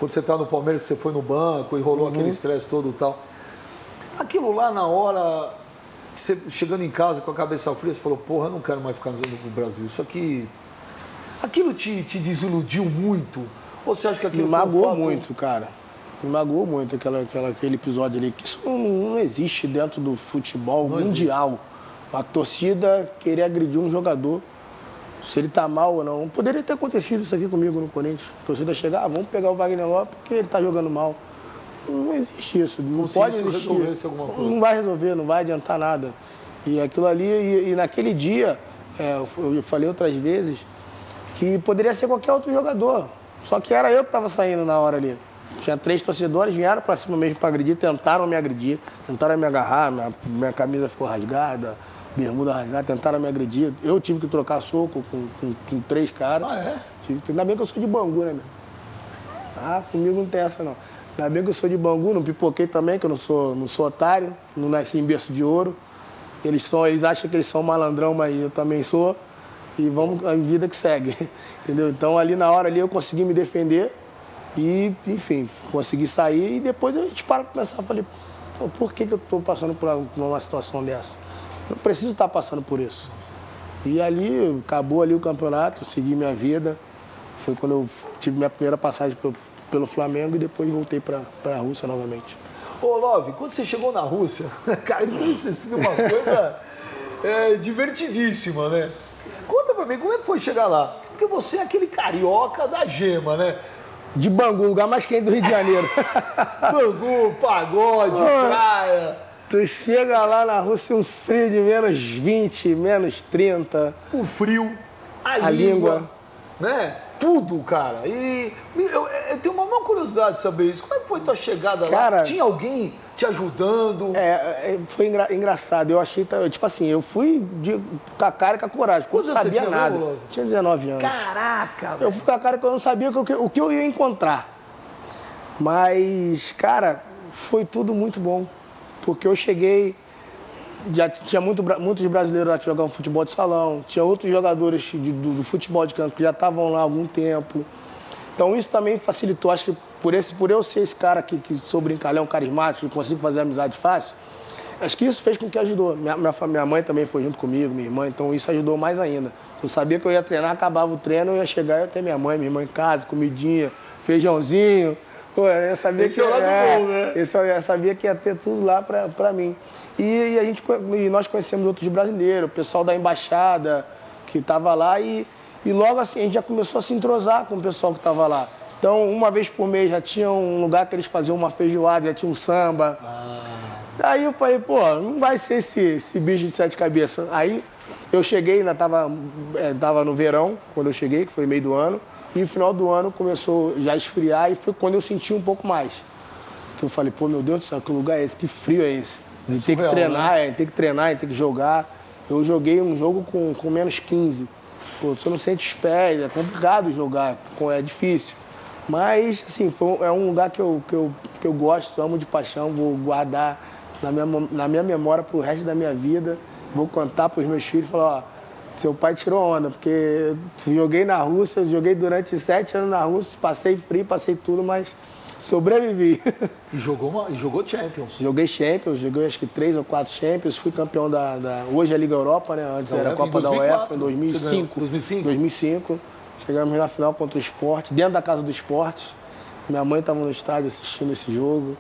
A: quando você tá no Palmeiras, você foi no banco e rolou aquele estresse todo e tal. Aquilo lá, na hora, você chegando em casa com a cabeça fria, você falou, porra, eu não quero mais ficar no Brasil. Isso aqui... Aquilo te desiludiu muito? Ou você acha que aquilo
B: me magoou muito, cara. Me magoou muito aquele episódio ali. Que isso não existe dentro do futebol mundial. A torcida querer agredir um jogador, se ele tá mal ou não. Poderia ter acontecido isso aqui comigo no Corinthians. A torcida chegar, vamos pegar o Wagner Lopes porque ele tá jogando mal. Não existe isso, não pode existir. Não vai resolver, não vai adiantar nada. E aquilo ali, e naquele dia, eu falei outras vezes, que poderia ser qualquer outro jogador. Só que era eu que estava saindo na hora ali. Tinha 3 torcedores, vieram para cima mesmo para agredir, tentaram me agredir, tentaram me agarrar, minha camisa ficou rasgada, bermuda rasgada, tentaram me agredir. Eu tive que trocar soco com 3 caras. Ainda bem que eu sou de Bangu, né, meu? Comigo não tem essa, não. Ainda bem que eu sou de Bangu, não pipoquei também, que eu não sou otário, não nasci em berço de ouro. Eles acham que eles são malandrão, mas eu também sou. e vamos a vida que segue, entendeu? Então ali na hora ali eu consegui me defender e, enfim, consegui sair e depois a gente para pensar, falei, por que eu estou passando por uma situação dessa? Eu não preciso estar passando por isso. E ali, acabou ali o campeonato, segui minha vida, foi quando eu tive minha primeira passagem pelo Flamengo e depois voltei para a Rússia novamente.
A: Ô, Love, quando você chegou na Rússia, cara, isso deve ter sido uma coisa divertidíssima, né? Conta pra mim, como é que foi chegar lá? Porque você é aquele carioca da gema, né?
B: De Bangu, o lugar mais quente do Rio de Janeiro.
A: Bangu, pagode, praia.
B: Tu chega lá na Rússia, um frio de menos 20, menos 30.
A: O frio, a língua, né? Tudo, cara. E eu tenho uma maior curiosidade de saber isso. Como é que foi tua chegada lá? Tinha alguém te ajudando?
B: Foi engraçado. Eu achei, tipo assim, eu fui com a cara e com a coragem, porque eu não sabia nada.
A: Mesmo,
B: tinha 19 anos.
A: Caraca, velho.
B: Eu fui com a cara que eu não sabia o que eu ia encontrar. Mas, cara, foi tudo muito bom. Porque eu cheguei, já tinha muitos brasileiros lá que jogavam futebol de salão, tinha outros jogadores do futebol de campo que já estavam lá há algum tempo. Então isso também facilitou, acho que por eu ser esse cara que sou brincalhão, carismático, que consigo fazer amizade fácil, acho que isso fez com que ajudou. Minha mãe também foi junto comigo, minha irmã, então isso ajudou mais ainda. Eu sabia que eu ia treinar, acabava o treino, eu ia chegar e ia ter minha irmã em casa, comidinha, feijãozinho. Pô, eu sabia eu sabia que ia ter tudo lá pra mim. E nós conhecemos outros brasileiros, o pessoal da embaixada que estava lá e logo assim a gente já começou a se entrosar com o pessoal que estava lá. Então, uma vez por mês já tinha um lugar que eles faziam uma feijoada, já tinha um samba. Aí eu falei, pô, não vai ser esse bicho de 7 cabeças. Aí eu cheguei, ainda tava no verão, quando eu cheguei, que foi meio do ano. E no final do ano começou já a esfriar e foi quando eu senti um pouco mais. Então eu falei, pô, meu Deus do céu, que lugar é esse? Que frio é esse? A gente tem que treinar, né? Tem que treinar, a gente tem que jogar. Eu joguei um jogo com menos 15. Pô, você não sente os pés, é complicado jogar, é difícil. Mas, assim, é um lugar que eu gosto, amo de paixão, vou guardar na minha memória pro resto da minha vida. Vou contar pros meus filhos e falar, ó, seu pai tirou onda, porque joguei na Rússia, joguei durante 7 anos na Rússia, passei frio, passei tudo, mas sobrevivi.
A: E jogou Champions?
B: Joguei Champions, joguei acho que 3 ou 4 Champions, fui campeão hoje é a Liga Europa, né? Antes era a Copa da UEFA, em 2005. 2005. Chegamos na final contra o Sport, dentro da casa do Sport. Minha mãe estava no estádio assistindo esse jogo.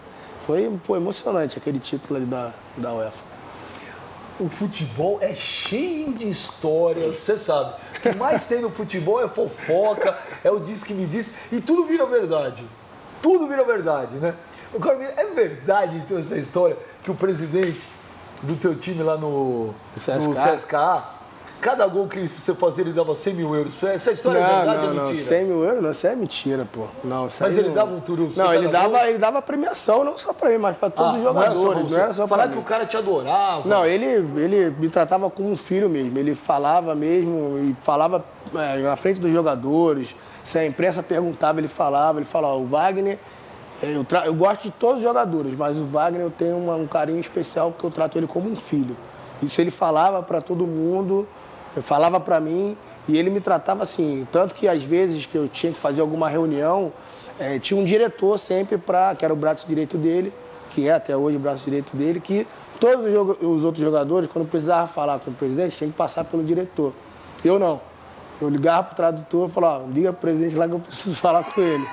B: Foi emocionante aquele título ali da UEFA.
A: O futebol é cheio de histórias, você sabe. O que mais tem no futebol é fofoca, é o diz que me diz, e tudo vira verdade. Tudo vira verdade, né? Eu quero ver, é verdade então essa história que o presidente do teu time lá no CSKA, cada gol que você fazia ele dava 100 mil euros. Essa história é verdade ou mentira?
B: Não, 100 mil euros não, isso é mentira, pô. Não,
A: mas ele dava um turuco?
B: Não, ele dava premiação, não só pra mim, mas pra todos os jogadores. Não era só
A: falar que o cara te adorava.
B: Não, ele me tratava como um filho mesmo. Ele falava mesmo, e falava na frente dos jogadores. Se a imprensa perguntava, ele falava, o Wagner, eu gosto de todos os jogadores, mas o Wagner eu tenho um carinho especial porque eu trato ele como um filho. Isso ele falava para todo mundo, falava para mim e ele me tratava assim. Tanto que às vezes que eu tinha que fazer alguma reunião, tinha um diretor sempre que era o braço direito dele, que é até hoje o braço direito dele, que todos os outros jogadores, quando precisava falar com o presidente, tinha que passar pelo diretor. Eu não. Eu ligava pro tradutor e falava, liga pro presidente lá que eu preciso falar com ele.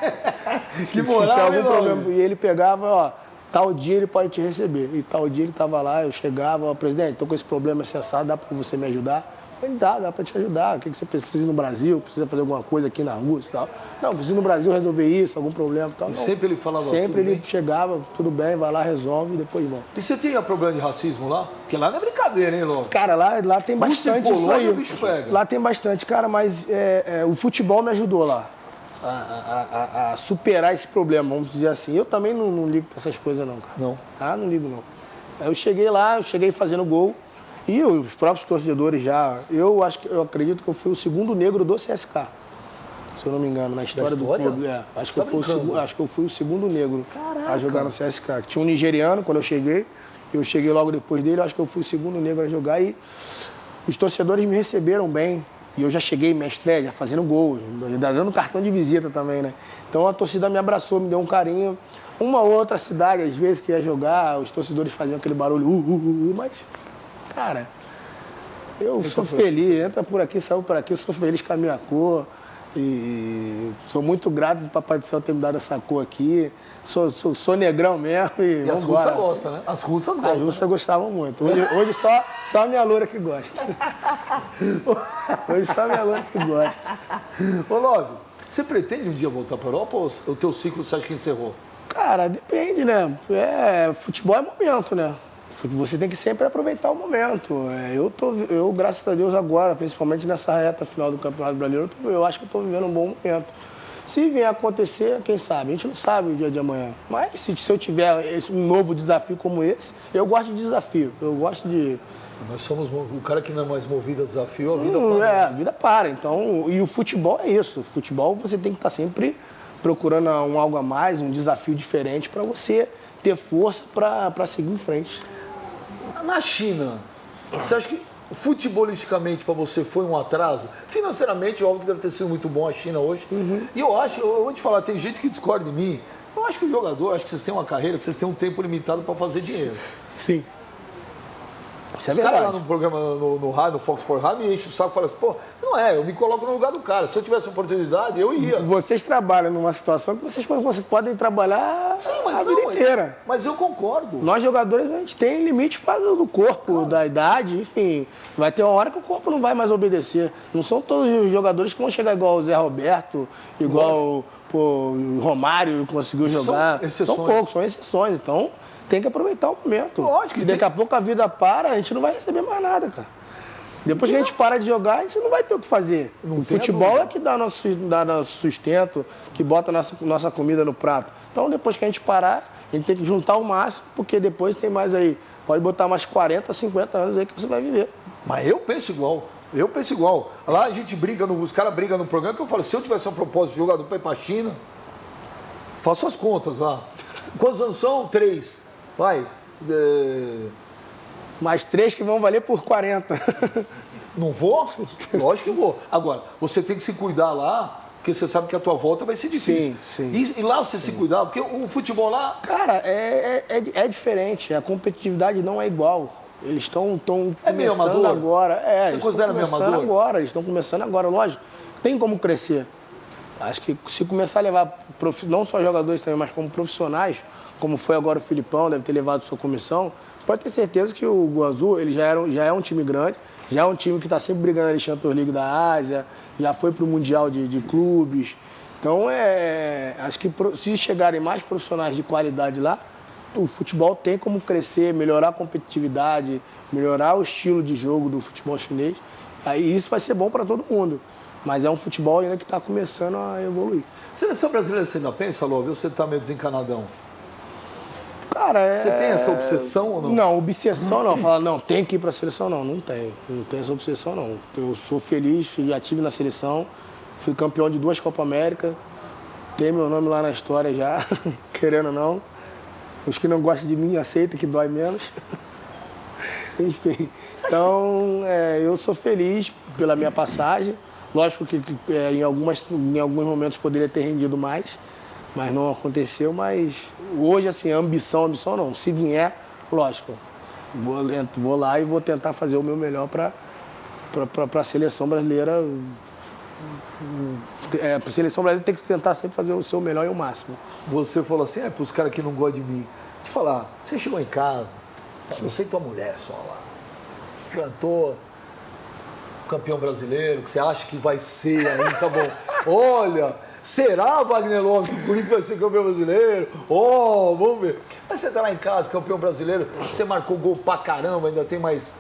A: Que moral,
B: algum problema. E ele pegava, ó, tal dia ele pode te receber. E tal dia ele estava lá, eu chegava, ó, presidente, tô com esse problema acessado, dá para você me ajudar? Eu falei, dá para te ajudar. O que você precisa ir no Brasil? Precisa fazer alguma coisa aqui na Rússia e tal? Não, preciso ir no Brasil resolver isso, algum problema e tal. Não.
A: Sempre ele falava
B: Sempre ele chegava, tudo bem, vai lá, resolve e depois volta.
A: E você tinha problema de racismo lá? Porque lá não é brincadeira, hein, Lobo?
B: Cara, lá tem bastante isso aí.
A: O bicho pega.
B: Lá tem bastante, cara, mas o futebol me ajudou lá a superar esse problema, vamos dizer assim. Eu também não ligo pra essas coisas não, cara.
A: Não?
B: Ah, não ligo não. Eu cheguei lá, fazendo gol. E os próprios torcedores já... Eu acredito que eu fui o segundo negro do CSKA, se eu não me engano, na história do clube. Acho que eu fui o segundo negro. Caraca. A jogar no CSKA. Tinha um nigeriano quando eu cheguei logo depois dele, acho que eu fui o segundo negro a jogar. E os torcedores me receberam bem. E eu já cheguei minha estreia, já fazendo gol, dando cartão de visita também, né? Então a torcida me abraçou, me deu um carinho. Uma outra cidade, às vezes, que ia jogar, os torcedores faziam aquele barulho, mas, cara, eu sou feliz, entra por aqui, saiu por aqui, eu sou feliz com a minha cor. E sou muito grato do Papai do Céu ter me dado essa cor aqui. Sou negrão mesmo. E
A: as russas gostam, né? As russas gostam.
B: As russas gostavam muito. Hoje só a minha loura que gosta. Hoje só a minha loura que gosta.
A: Ô, Lóvio, você pretende um dia voltar para a Europa ou o teu ciclo você acha que encerrou?
B: Cara, depende, né? Futebol é momento, né? Você tem que sempre aproveitar o momento. Eu, graças a Deus, agora, principalmente nessa reta final do Campeonato Brasileiro, eu acho que eu estou vivendo um bom momento. Se vier a acontecer, quem sabe? A gente não sabe o dia de amanhã. Mas se eu tiver um novo desafio como esse, eu gosto de desafio. Eu gosto de...
A: Nós somos o cara que não é mais movido a desafio, a vida
B: para. A vida para. Então, e o futebol é isso. O futebol você tem que estar sempre procurando algo a mais, um desafio diferente para você ter força para seguir em frente.
A: Na China, você acha que futebolisticamente para você foi um atraso? Financeiramente, óbvio que deve ter sido muito bom a China hoje. E eu vou te falar, tem gente que discorda de mim. Eu acho que o jogador, acho que vocês têm uma carreira, que vocês têm um tempo limitado para fazer dinheiro.
B: Sim. Isso é
A: Os
B: verdade.
A: caras lá no programa, no rádio, no Fox Sports Rádio, me enchem o saco e falam assim, pô, não eu me coloco no lugar do cara. Se eu tivesse oportunidade, eu ia.
B: Vocês trabalham numa situação que vocês podem trabalhar a vida inteira.
A: Mas eu concordo.
B: Nós jogadores, a gente tem limite do corpo, da idade, enfim. Vai ter uma hora que o corpo não vai mais obedecer. Não são todos os jogadores que vão chegar igual o Zé Roberto, igual o Romário conseguiu jogar. São poucos, são exceções. Então, tem que aproveitar o momento.
A: Lógico.
B: E daqui a pouco a vida para, a gente não vai receber mais nada, cara. Depois que a gente para de jogar, a gente não vai ter o que fazer. O futebol é que dá nosso sustento, que bota nossa comida no prato. Então, depois que a gente parar, a gente tem que juntar o máximo, porque depois tem mais aí. Pode botar mais 40, 50 anos aí que você vai viver.
A: Mas eu penso igual. Lá a gente briga, os caras brigam no programa, que eu falo, se eu tivesse um propósito de jogador para ir para a China, faço as contas lá. Quantos anos são? 3. Vai.
B: Mais 3 que vão valer por 40.
A: Não vou? Lógico que vou. Agora, você tem que se cuidar lá, porque você sabe que a tua volta vai ser difícil.
B: Sim.
A: E lá você se cuidar, porque o futebol lá...
B: Cara, é diferente. A competitividade não é igual. Eles estão começando agora.
A: Você considera meio amador?
B: Agora, eles estão começando agora. Lógico, tem como crescer. Acho que se começar a levar, não só jogadores também, mas como profissionais, como foi agora o Filipão, deve ter levado sua comissão, pode ter certeza que o Guangzhou, ele já é um time grande, já é um time que está sempre brigando na Champions League da Ásia, já foi para o Mundial de clubes. Então, acho que se chegarem mais profissionais de qualidade lá, o futebol tem como crescer, melhorar a competitividade, melhorar o estilo de jogo do futebol chinês. Aí isso vai ser bom para todo mundo. Mas é um futebol ainda que está começando a evoluir.
A: Seleção brasileira você ainda pensa, Lô? Ou você está meio desencanadão?
B: Cara,
A: Você tem essa obsessão ou não?
B: Não, obsessão não. Falar, não, tem que ir para a seleção, não. Não tenho essa obsessão, não. Eu sou feliz, já estive na seleção, fui campeão de 2 Copa América, tem meu nome lá na história já, querendo ou não. Os que não gostam de mim aceitam, que dói menos. Enfim, então eu sou feliz pela minha passagem. Lógico que em alguns momentos poderia ter rendido mais, mas não aconteceu. Mas hoje, assim, ambição não. Se vier, lógico, vou lá e vou tentar fazer o meu melhor para a seleção brasileira. A seleção brasileira tem que tentar sempre fazer o seu melhor e o máximo.
A: Você falou assim, para os caras que não gostam de mim. Deixa eu te falar, você chegou em casa, você e tua mulher só lá, jantou, campeão brasileiro, que você acha que vai ser aí, tá bom. Olha, será, Wagner Love, que o Corinthians vai ser campeão brasileiro? Vamos ver. Mas você tá lá em casa, campeão brasileiro, você marcou gol pra caramba, ainda tem mais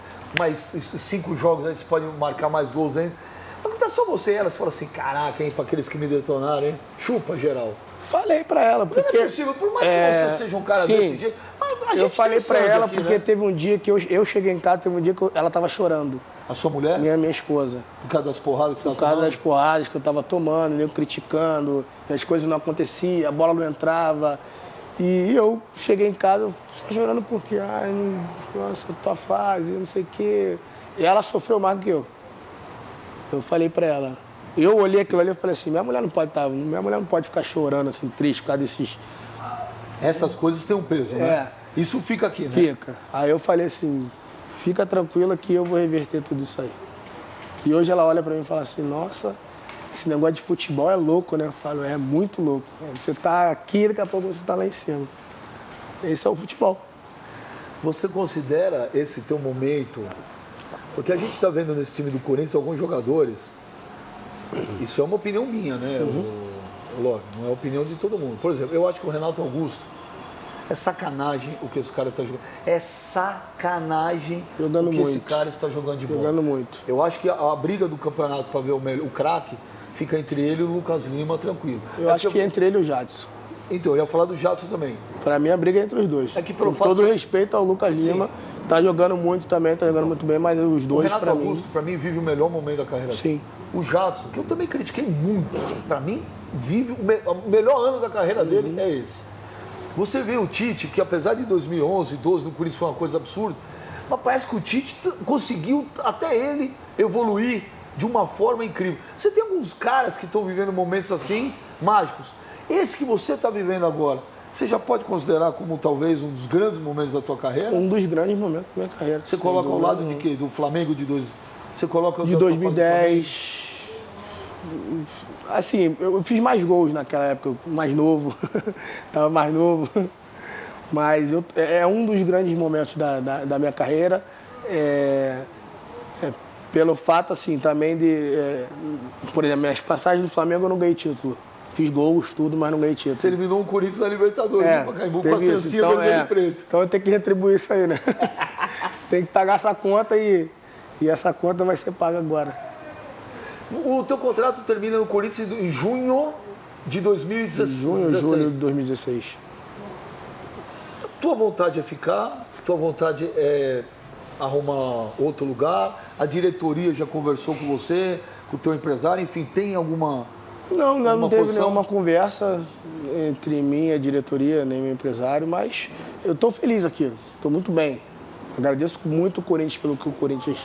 A: 5 jogos aí, você pode marcar mais gols ainda. Mas tá só você e ela, você fala assim, caraca, hein, pra aqueles que me detonaram, hein? Chupa, geral.
B: Falei pra ela, porque...
A: Não é possível, por mais que você seja um cara desse jeito...
B: Eu falei pra ela aqui, porque né? Teve um dia que eu cheguei em casa, teve um dia que ela tava chorando.
A: A sua mulher?
B: Minha esposa.
A: Por causa das porradas que você
B: estava tomando? Por causa das porradas que eu tava tomando, eu criticando, as coisas não aconteciam, a bola não entrava. E eu cheguei em casa, você tá chorando por quê? Ai, nossa, tua fase, não sei o quê. E ela sofreu mais do que eu. Eu falei pra ela, eu olhei aquilo ali e falei assim, minha mulher não pode ficar chorando assim, triste por causa desses...
A: Essas coisas têm um peso, né? Isso fica aqui, né?
B: Fica. Aí eu falei assim, fica tranquila que eu vou reverter tudo isso aí. E hoje ela olha pra mim e fala assim, nossa, esse negócio de futebol é louco, né? Eu falo, é muito louco. Você tá aqui, daqui a pouco você tá lá em cima. Esse é o futebol.
A: Você considera esse teu momento... Porque a gente está vendo nesse time do Corinthians alguns jogadores, isso é uma opinião minha, né, Love? Não é a opinião de todo mundo. Por exemplo, eu acho que o Renato Augusto é sacanagem o que esse cara está jogando. É sacanagem
B: jogando
A: o que
B: muito.
A: Esse cara está jogando de bola.
B: Jogando muito.
A: Eu acho que a briga do campeonato para ver o craque fica entre ele e o Lucas Lima, tranquilo.
B: Eu acho que entre ele e o Jadson.
A: Então, eu ia falar do Jadson também.
B: Para mim, a briga é entre os dois.
A: É que pelo
B: Com
A: fato
B: todo respeito ao Lucas Lima, tá jogando muito também, tá jogando muito bem, mas os dois,
A: para mim... O Renato Augusto, para mim, vive o melhor momento da carreira dele.
B: Sim.
A: O Jadson, que eu também critiquei muito, para mim, vive o melhor ano da carreira dele é esse. Você vê o Tite, que apesar de 2011, 12, no Corinthians foi uma coisa absurda, mas parece que o Tite conseguiu, até ele, evoluir de uma forma incrível. Você tem alguns caras que estão vivendo momentos assim, mágicos. Esse que você está vivendo agora, você já pode considerar como talvez um dos grandes momentos da tua carreira?
B: Um dos grandes momentos da minha carreira.
A: Você coloca ao lado de quê? Do Flamengo de dois... Você coloca
B: de 2010. Assim, eu fiz mais gols naquela época, mais novo. Estava mais novo. Mas é um dos grandes momentos da minha carreira. Pelo fato, assim, também de... por exemplo, minhas passagens do Flamengo eu não ganhei título. Fiz gols, tudo, mas não ganhei título.
A: Você eliminou o Corinthians na Libertadores, no Pacaembu, com as trancinhas
B: então,
A: vermelho e preto.
B: Então eu tenho que retribuir isso aí, né? Tem que pagar essa conta e essa conta vai ser paga agora.
A: O teu contrato termina no Corinthians em junho de 2016.
B: Julho de 2016.
A: Tua vontade é ficar? Tua vontade é arrumar outro lugar? A diretoria já conversou com você, com o teu empresário? Enfim, tem alguma...
B: Não teve nenhuma conversa entre mim e a diretoria, nem meu empresário, mas eu estou feliz aqui, estou muito bem. Agradeço muito o Corinthians pelo que o Corinthians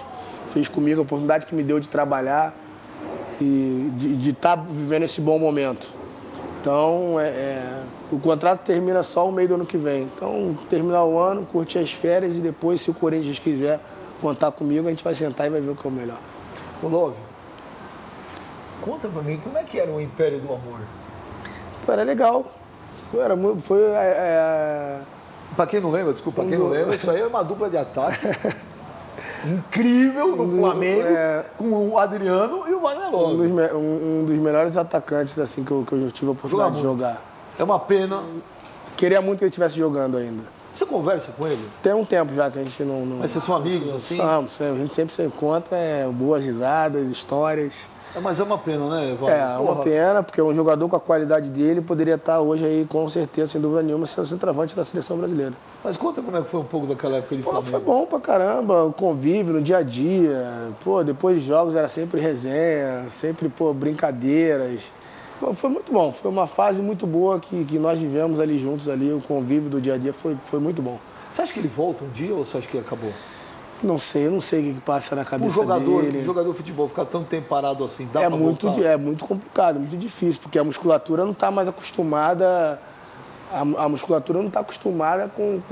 B: fez comigo, a oportunidade que me deu de trabalhar e de estar vivendo esse bom momento. Então, o contrato termina só o meio do ano que vem. Então, terminar o ano, curtir as férias e depois, se o Corinthians quiser contar comigo, a gente vai sentar e vai ver o que é o melhor.
A: Ô, Love, conta pra mim, como é que era o Império do Amor?
B: Era legal.
A: Pra quem não lembra, desculpa, pra quem não lembra, isso aí é uma dupla de ataque incrível no Flamengo, com o Adriano e o Wagner Love.
B: Um dos melhores atacantes assim, que eu tive a oportunidade de jogar.
A: É uma pena.
B: Queria muito que ele estivesse jogando ainda.
A: Você conversa com ele?
B: Tem um tempo já que a gente não...
A: Mas vocês são amigos assim?
B: Somos, a gente sempre se encontra, boas risadas, histórias.
A: Mas é uma pena, né, Wagner?
B: É uma pena, porque um jogador com a qualidade dele poderia estar hoje aí, com certeza, sem dúvida nenhuma, sendo centroavante da seleção brasileira.
A: Mas conta como é que foi um pouco daquela época de Flamengo.
B: Foi bom pra caramba, o convívio no dia a dia. Depois de jogos era sempre resenha, sempre, brincadeiras. Foi muito bom, foi uma fase muito boa que nós vivemos ali juntos, ali, o convívio do dia a dia foi muito bom.
A: Você acha que ele volta um dia ou você acha que acabou?
B: Não sei, eu não sei o que passa na cabeça dele.
A: Um jogador de futebol ficar tanto tempo parado assim, dá pra voltar?
B: É muito complicado, muito difícil, porque a musculatura não está mais acostumada, a musculatura não está acostumada com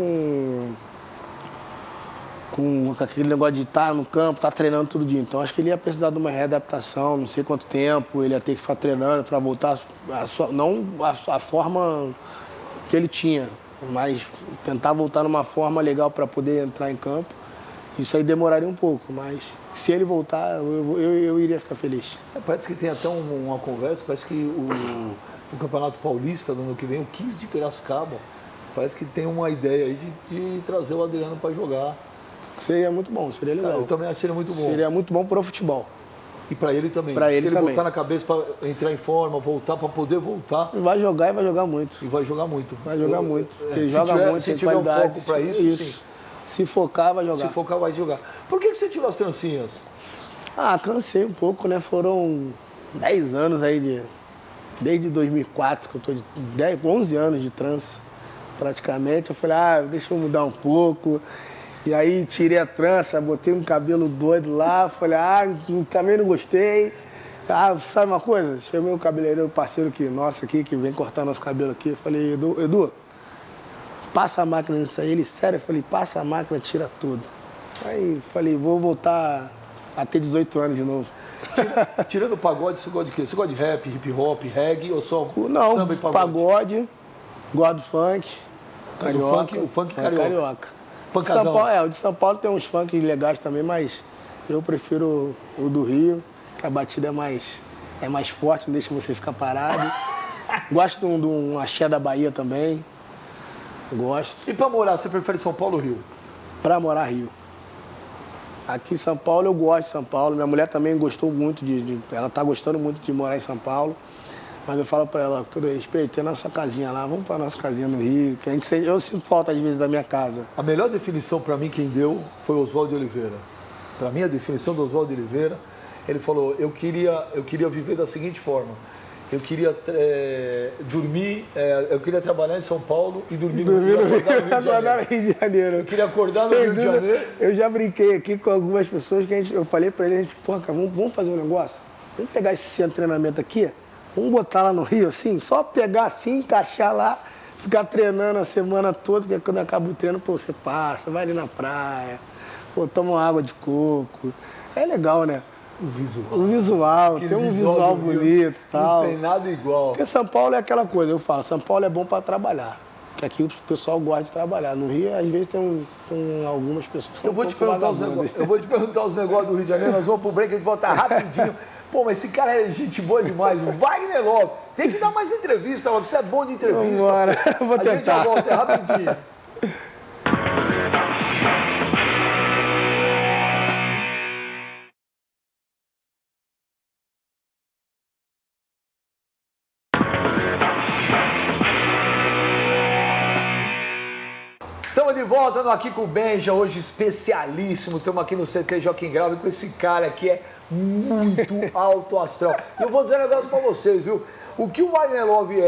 B: aquele negócio de estar no campo, estar treinando todo dia. Então acho que ele ia precisar de uma readaptação, não sei quanto tempo, ele ia ter que ficar treinando para voltar não a forma que ele tinha, mas tentar voltar numa forma legal para poder entrar em campo. Isso aí demoraria um pouco, mas se ele voltar, eu iria ficar feliz.
A: Parece que tem até uma conversa, parece que o Campeonato Paulista, no ano que vem, o 15 de Piracicaba, parece que tem uma ideia aí de trazer o Adriano para jogar.
B: Seria muito bom, seria legal.
A: Eu também acho que seria muito bom.
B: Seria muito bom para o futebol.
A: E para ele também.
B: Para ele
A: se ele
B: também.
A: botar na cabeça para entrar em forma, voltar, para poder voltar.
B: Vai jogar e vai jogar muito.
A: E vai jogar muito.
B: Vai jogar muito.
A: Ele joga muito, se tiver um foco para isso, sim.
B: Se focar, vai jogar.
A: Se focar, vai jogar. Por que você tirou as trancinhas?
B: Cansei um pouco, né? Foram 10 anos aí, desde 2004, que eu tô de 11 anos de trança, praticamente. Eu falei, deixa eu mudar um pouco. E aí tirei a trança, botei um cabelo doido lá, falei, também não gostei. Sabe uma coisa? Chamei o cabeleireiro parceiro que vem cortar nosso cabelo aqui. Falei, Edu, passa a máquina nisso aí. Ele, sério? Eu falei, passa a máquina, tira tudo. Aí falei, vou voltar a ter 18 anos de novo.
A: Tirando o pagode, você gosta de quê? Você gosta de rap, hip hop, reggae ou só
B: não,
A: samba e pagode?
B: Pagode, gosto do funk, carioca.
A: O funk carioca.
B: São Paulo, o de São Paulo tem uns funk legais também, mas eu prefiro o do Rio, que a batida é mais forte, não deixa você ficar parado. Gosto de um axé da Bahia também. Gosto.
A: E pra morar, você prefere São Paulo ou Rio?
B: Pra morar, Rio. Aqui em São Paulo, eu gosto de São Paulo. Minha mulher também gostou muito ela tá gostando muito de morar em São Paulo. Mas eu falo pra ela, com todo respeito, tem a nossa casinha lá, vamos pra nossa casinha no Rio. Que eu sinto falta, às vezes, da minha casa.
A: A melhor definição pra mim, quem deu, foi o Oswaldo de Oliveira. Pra mim, a definição do Oswaldo de Oliveira, ele falou, eu queria viver da seguinte forma. Eu queria dormir, eu queria trabalhar em São Paulo e dormir no Rio
B: de Janeiro.
A: Eu queria acordar no Rio de Janeiro.
B: Eu já brinquei aqui com algumas pessoas que eu falei pra ele, pô, cara, vamos fazer um negócio? Vamos pegar esse centro de treinamento aqui, vamos botar lá no Rio, assim, só pegar assim, encaixar lá, ficar treinando a semana toda, porque quando acaba o treino, pô, você passa, vai ali na praia, pô, toma uma água de coco. É legal, né? O visual, tem um visual bonito e tal.
A: Não tem nada igual.
B: Porque São Paulo é aquela coisa, eu falo, São Paulo é bom para trabalhar. Que aqui o pessoal gosta de trabalhar. No Rio, às vezes, tem algumas pessoas que são
A: Eu vou te perguntar os negócios do Rio de Janeiro, nós vamos pro break, a gente volta rapidinho. Pô, mas esse cara é gente boa demais, o Wagner Love. Tem que dar mais entrevista, Love. Você é bom de entrevista.
B: Vambora, vou tentar.
A: A gente já volta, é rapidinho. Estamos de volta, estamos aqui com o Benja, hoje especialíssimo. Estamos aqui no CT Joaquim Grau com esse cara que é muito alto astral. E eu vou dizer um negócio pra vocês, viu? O que o Wagner Love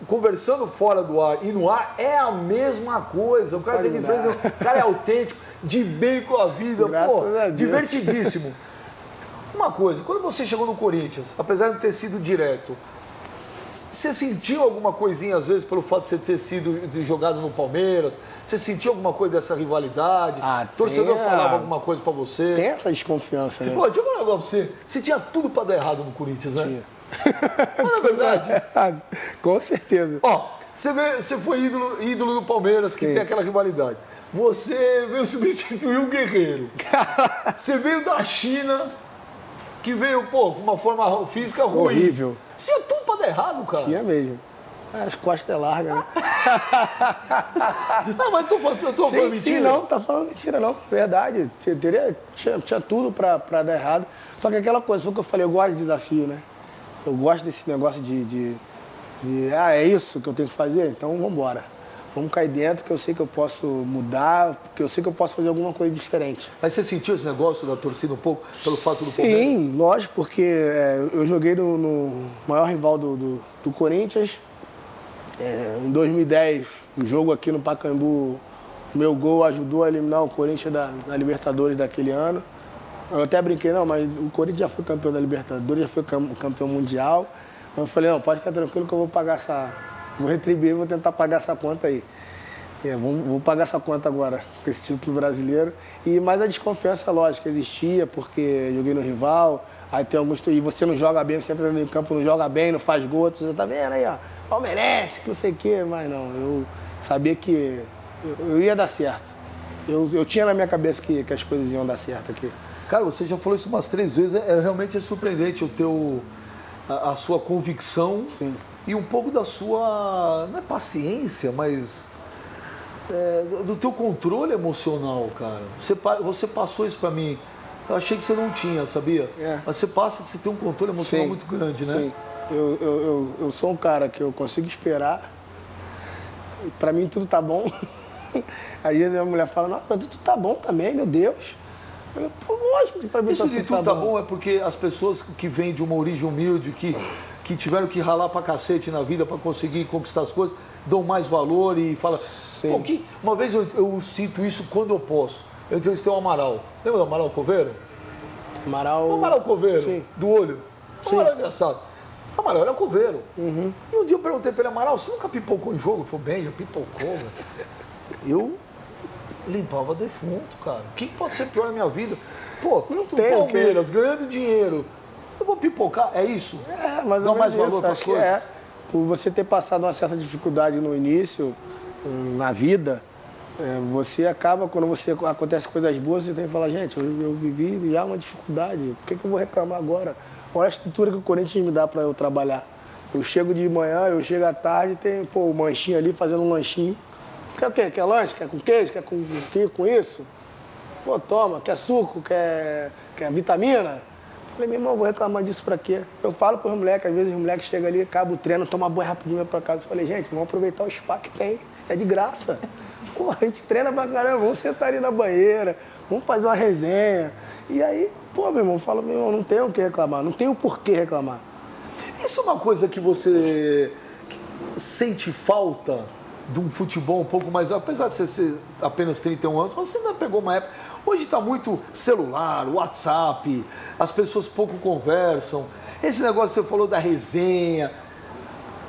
A: conversando fora do ar e no ar é a mesma coisa. O cara tem diferença, o cara é autêntico, de bem com a vida, pô, divertidíssimo. Uma coisa, quando você chegou no Corinthians, apesar de não ter sido direto, você sentiu alguma coisinha, às vezes, pelo fato de você ter sido jogado no Palmeiras? Você sentiu alguma coisa dessa rivalidade? O torcedor falava alguma coisa pra você?
B: Tem essa desconfiança, né?
A: Pô, deixa eu falar um negócio pra você. Você tinha tudo pra dar errado no Corinthians, né? Tinha. Não é verdade?
B: Com certeza.
A: Ó, você foi ídolo do Palmeiras, que tem aquela rivalidade. Você veio substituir o Guerreiro. Você veio da China, que veio, pô, com uma forma física ruim.
B: Horrível.
A: Você tinha tudo pra dar errado, cara.
B: Tinha mesmo. As costas é larga, né?
A: Não, mas eu tô falando mentira.
B: Sim, não, tá falando mentira, não. Verdade. Tinha tudo pra dar errado. Só que aquela coisa, foi o que eu falei, eu gosto de desafio, né? Eu gosto desse negócio é isso que eu tenho que fazer? Então vamos embora. Vamos cair dentro, que eu sei que eu posso mudar, que eu sei que eu posso fazer alguma coisa diferente.
A: Mas você sentiu esse negócio da torcida um pouco, pelo fato do Palmeiras?
B: Sim, lógico, porque eu joguei no maior rival do Corinthians. Em 2010, o jogo aqui no Pacaembu, meu gol ajudou a eliminar o Corinthians na Libertadores daquele ano. Eu até brinquei, não, mas o Corinthians já foi campeão da Libertadores, já foi campeão mundial. Eu falei, não, pode ficar tranquilo que eu vou pagar vou retribuir, vou tentar pagar essa conta aí. Vou pagar essa conta agora, com esse título brasileiro. Mas a desconfiança, lógico, existia, porque joguei no rival, aí tem alguns... E você não joga bem, você entra no campo, não joga bem, não faz gol, você tá vendo aí, ó, palmeirense, que não sei o quê, mas não, eu sabia que eu ia dar certo. Eu tinha na minha cabeça que as coisas iam dar certo aqui.
A: Cara, você já falou isso umas 3 vezes, realmente é surpreendente a sua convicção.
B: Sim.
A: E um pouco da sua, não é paciência, mas do teu controle emocional, cara. Você passou isso pra mim. Eu achei que você não tinha, sabia? Mas você tem um controle emocional muito grande, né?
B: Sim. Eu sou um cara que eu consigo esperar. Pra mim tudo tá bom. Às vezes a minha mulher fala, não, pra tudo tá bom também, meu Deus. Eu, pô, lógico que pra mim
A: isso de tudo tá bom é porque as pessoas que vêm de uma origem humilde, que tiveram que ralar pra cacete na vida pra conseguir conquistar as coisas, dão mais valor e falam,
B: Sim.
A: Uma vez eu cito isso quando eu posso. Eu entrevistei o Amaral. Lembra do Amaral Coveiro?
B: Amaral...
A: O Amaral Coveiro,
B: Sim.
A: do olho. O Amaral é engraçado. O Amaral era coveiro.
B: Uhum.
A: E um dia eu perguntei para ele, Amaral, você nunca pipocou em jogo? Ele falou, bem, já pipocou, velho. Eu limpava defunto, cara. O que pode ser pior na minha vida? Pô,
B: Não
A: tu
B: tem,
A: Palmeiras, ganhando dinheiro. Eu vou pipocar, é isso?
B: É, mas
A: Dá mais valor
B: isso,
A: para as
B: acho que
A: coisas?
B: é. Por você ter passado uma certa dificuldade no início, na vida, você acaba, quando acontece coisas boas, você tem que falar, gente, eu vivi já uma dificuldade, por que eu vou reclamar agora? Olha a estrutura que o Corinthians me dá para eu trabalhar. Eu chego de manhã, eu chego à tarde, tem o manchinho ali fazendo um lanchinho. Quer o quê? Quer lanche? Quer com queijo? Quer com isso? Pô, toma, quer suco? Quer vitamina? Falei, meu irmão, vou reclamar disso pra quê? Eu falo pros moleques, às vezes os moleques chegam ali, acaba o treino, toma banho rapidinho, vai pra casa. Eu falei, gente, vamos aproveitar o spa que tem, é de graça. Pô, a gente treina pra caramba, vamos sentar ali na banheira, vamos fazer uma resenha. E aí, pô, meu irmão, fala, meu irmão, não tem o que reclamar, não tem o porquê reclamar.
A: Isso é uma coisa que você sente falta de um futebol um pouco mais... Apesar de você ser apenas 31 anos, mas você ainda pegou uma época... Hoje está muito celular, WhatsApp, as pessoas pouco conversam. Esse negócio que você falou da resenha...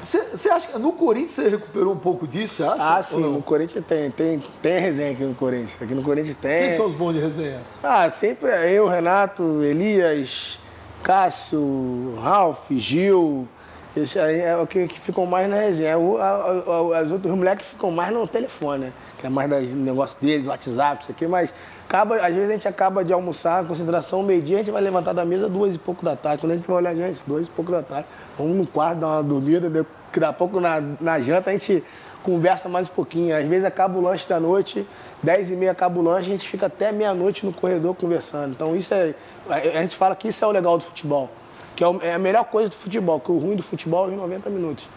A: Você acha que no Corinthians você recuperou um pouco disso, você acha?
B: Ah, sim, no Corinthians tem resenha aqui no Corinthians. Aqui no Corinthians tem...
A: Quem são os bons de resenha?
B: Ah, sempre eu, Renato, Elias, Cássio, Ralf, Gil... Esse aí é o que ficam mais na resenha. Os outros moleques ficam mais no telefone, né? Que é mais dos negócios deles, WhatsApp, isso aqui, mas às vezes a gente acaba de almoçar, consideração, meio-dia, a gente vai levantar da mesa 2h pouco da tarde. Quando a gente vai olhar, gente, 2h pouco da tarde. Vamos no quarto, dar uma dormida, daqui a pouco na janta a gente conversa mais um pouquinho. Às vezes acaba o lanche da noite, 10h30 acaba o lanche, a gente fica até meia-noite no corredor conversando. Então isso a gente fala que isso é o legal do futebol. Que é a melhor coisa do futebol, que o ruim do futebol é os 90 minutos.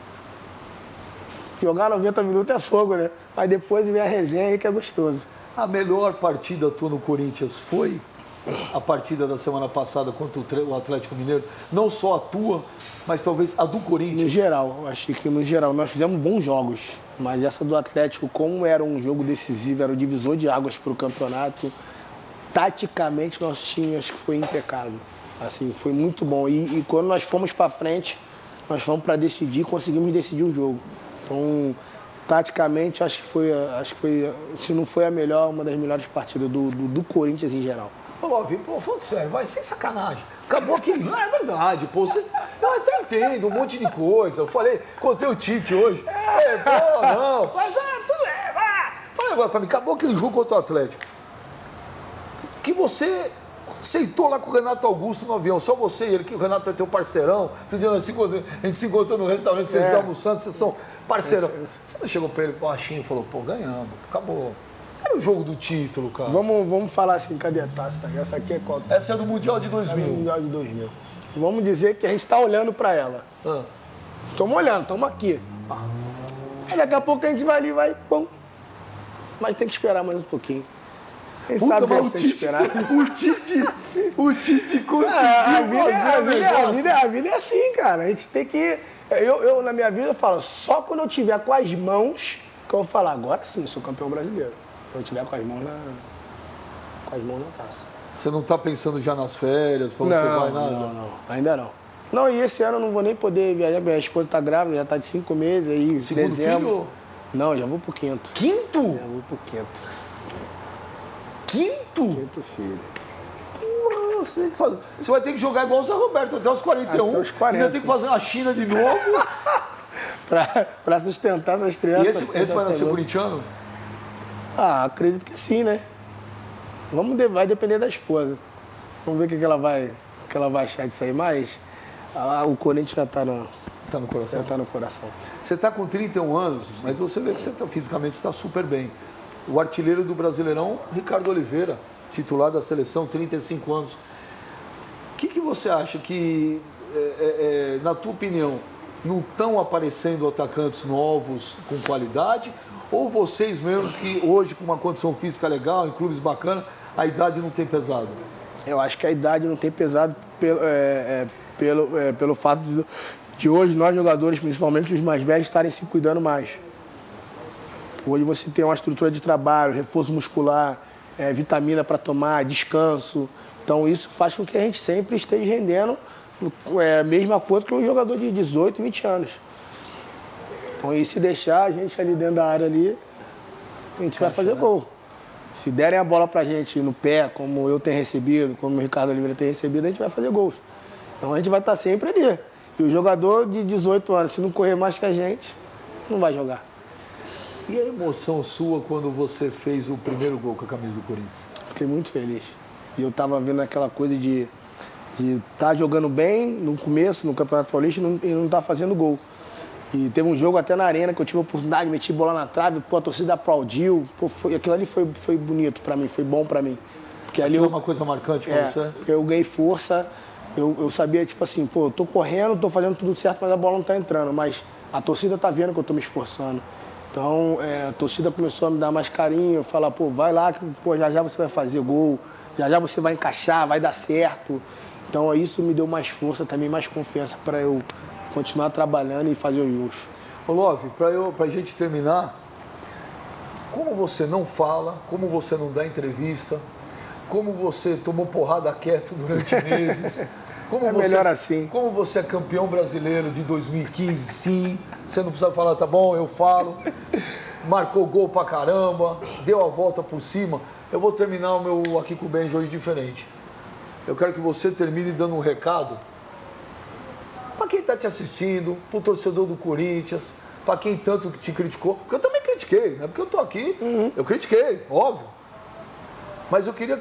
B: Jogar 90 minutos é fogo, né? Mas depois vem a resenha aí que é gostoso.
A: A melhor partida tua no Corinthians foi a partida da semana passada contra o Atlético Mineiro? Não só a tua, mas talvez a do Corinthians?
B: No geral, acho que no geral. Nós fizemos bons jogos, mas essa do Atlético, como era um jogo decisivo, era o divisor de águas para o campeonato, taticamente nosso time acho que foi impecável. Assim, foi muito bom. E quando nós fomos para frente, nós fomos para decidir, conseguimos decidir o jogo. Então, taticamente, acho que foi, se não foi a melhor, uma das melhores partidas do Corinthians em geral.
A: Ô, Love, pô, falando sério, vai, sem sacanagem. Acabou aquele... Não, é verdade, pô. Eu até entendo um monte de coisa. Eu falei, contei o Tite hoje. Pô, não. Mas, tudo bem, vai. Falei agora pra mim, acabou aquele jogo contra o Atlético. Que você... sentou lá com o Renato Augusto no avião, só você e ele, que o Renato é teu parceirão. A gente se encontrou no restaurante, vocês estão almoçando, vocês são parceirão. Você não chegou pra ele baixinho e falou, pô, ganhamos, acabou. Era o jogo do título, cara.
B: Vamos falar assim, cadê a taça? Essa aqui é qual?
A: Essa é do Mundial de 2000.
B: Essa é do Mundial de 2000. Vamos dizer que a gente está olhando para ela. Estamos olhando, estamos aqui. Aí daqui a pouco a gente vai ali, vai, pum. Mas tem que esperar mais um pouquinho. Quem sabe que a gente tem que esperar.
A: O Tite conseguiu
B: a vida é assim, cara. A gente tem que... Eu, na minha vida, eu falo, só quando eu tiver com as mãos, que eu vou falar, agora sim, sou campeão brasileiro. Quando eu tiver com as mãos na taça.
A: Você não tá pensando já nas férias, pra onde você vai, nada?
B: Não, ainda não. Não, e esse ano eu não vou nem poder viajar, minha esposa tá grávida, já tá de 5 meses, aí
A: Segundo
B: dezembro.
A: filho?
B: Não, já vou pro quinto.
A: Quinto?
B: Já vou pro quinto.
A: Quinto?
B: Quinto filho.
A: Você vai ter que jogar igual o Zé Roberto, até os 41.
B: Até os 40.
A: Ainda tem que fazer uma China de novo.
B: pra sustentar essas
A: E
B: crianças.
A: esse vai nascer corintiano?
B: Ah, acredito que sim, né? Vai depender da esposa. Vamos ver o que ela vai achar disso aí, mas o Corinthians já tá no
A: coração.
B: Já tá no coração.
A: Você está com 31 anos, mas você vê que você fisicamente está super bem. O artilheiro do Brasileirão, Ricardo Oliveira, titular da seleção, 35 anos. O que você acha que, na tua opinião, não estão aparecendo atacantes novos com qualidade? Ou vocês mesmos que hoje, com uma condição física legal, em clubes bacanas, a idade não tem pesado?
B: Eu acho que a idade não tem pesado pelo fato de hoje nós jogadores, principalmente os mais velhos, estarem se cuidando mais. Hoje você tem uma estrutura de trabalho, reforço muscular, vitamina para tomar, descanso. Então isso faz com que a gente sempre esteja rendendo a mesma coisa que um jogador de 18, 20 anos. Então e se deixar a gente ali dentro da área ali, a gente vai fazer gol. Se derem a bola pra gente no pé, como eu tenho recebido, como o Ricardo Oliveira tem recebido, a gente vai fazer gols. Então a gente vai estar sempre ali. E o jogador de 18 anos, se não correr mais que a gente, não vai jogar.
A: E a emoção sua quando você fez o primeiro gol com a camisa do Corinthians?
B: Fiquei muito feliz. E eu estava vendo aquela coisa de estar jogando bem no começo, no Campeonato Paulista, e não estar fazendo gol. E teve um jogo até na arena que eu tive a oportunidade, meti bola na trave, a torcida aplaudiu. Aquilo ali foi bonito para mim, foi bom para mim. Porque ali
A: é uma coisa marcante para você?
B: Porque eu ganhei força, eu sabia, tipo assim, pô, eu tô correndo, tô fazendo tudo certo, mas a bola não tá entrando. Mas a torcida tá vendo que eu tô me esforçando. Então, a torcida começou a me dar mais carinho, falar, pô, vai lá, que pô, já já você vai fazer gol, já já você vai encaixar, vai dar certo. Então, isso me deu mais força também, mais confiança para eu continuar trabalhando e fazer os gols.
A: Ô Love, pra gente terminar, como você não fala, como você não dá entrevista, como você tomou porrada quieto durante meses, como
B: melhor assim.
A: Como você é campeão brasileiro de 2015, sim, você não precisa falar, tá bom, eu falo, marcou gol pra caramba, deu a volta por cima. Eu vou terminar o meu Aqui com o Benja hoje diferente. Eu quero que você termine dando um recado para quem está te assistindo, para o torcedor do Corinthians, para quem tanto te criticou, porque eu também critiquei, não é porque eu estou aqui, eu critiquei, óbvio. Mas eu queria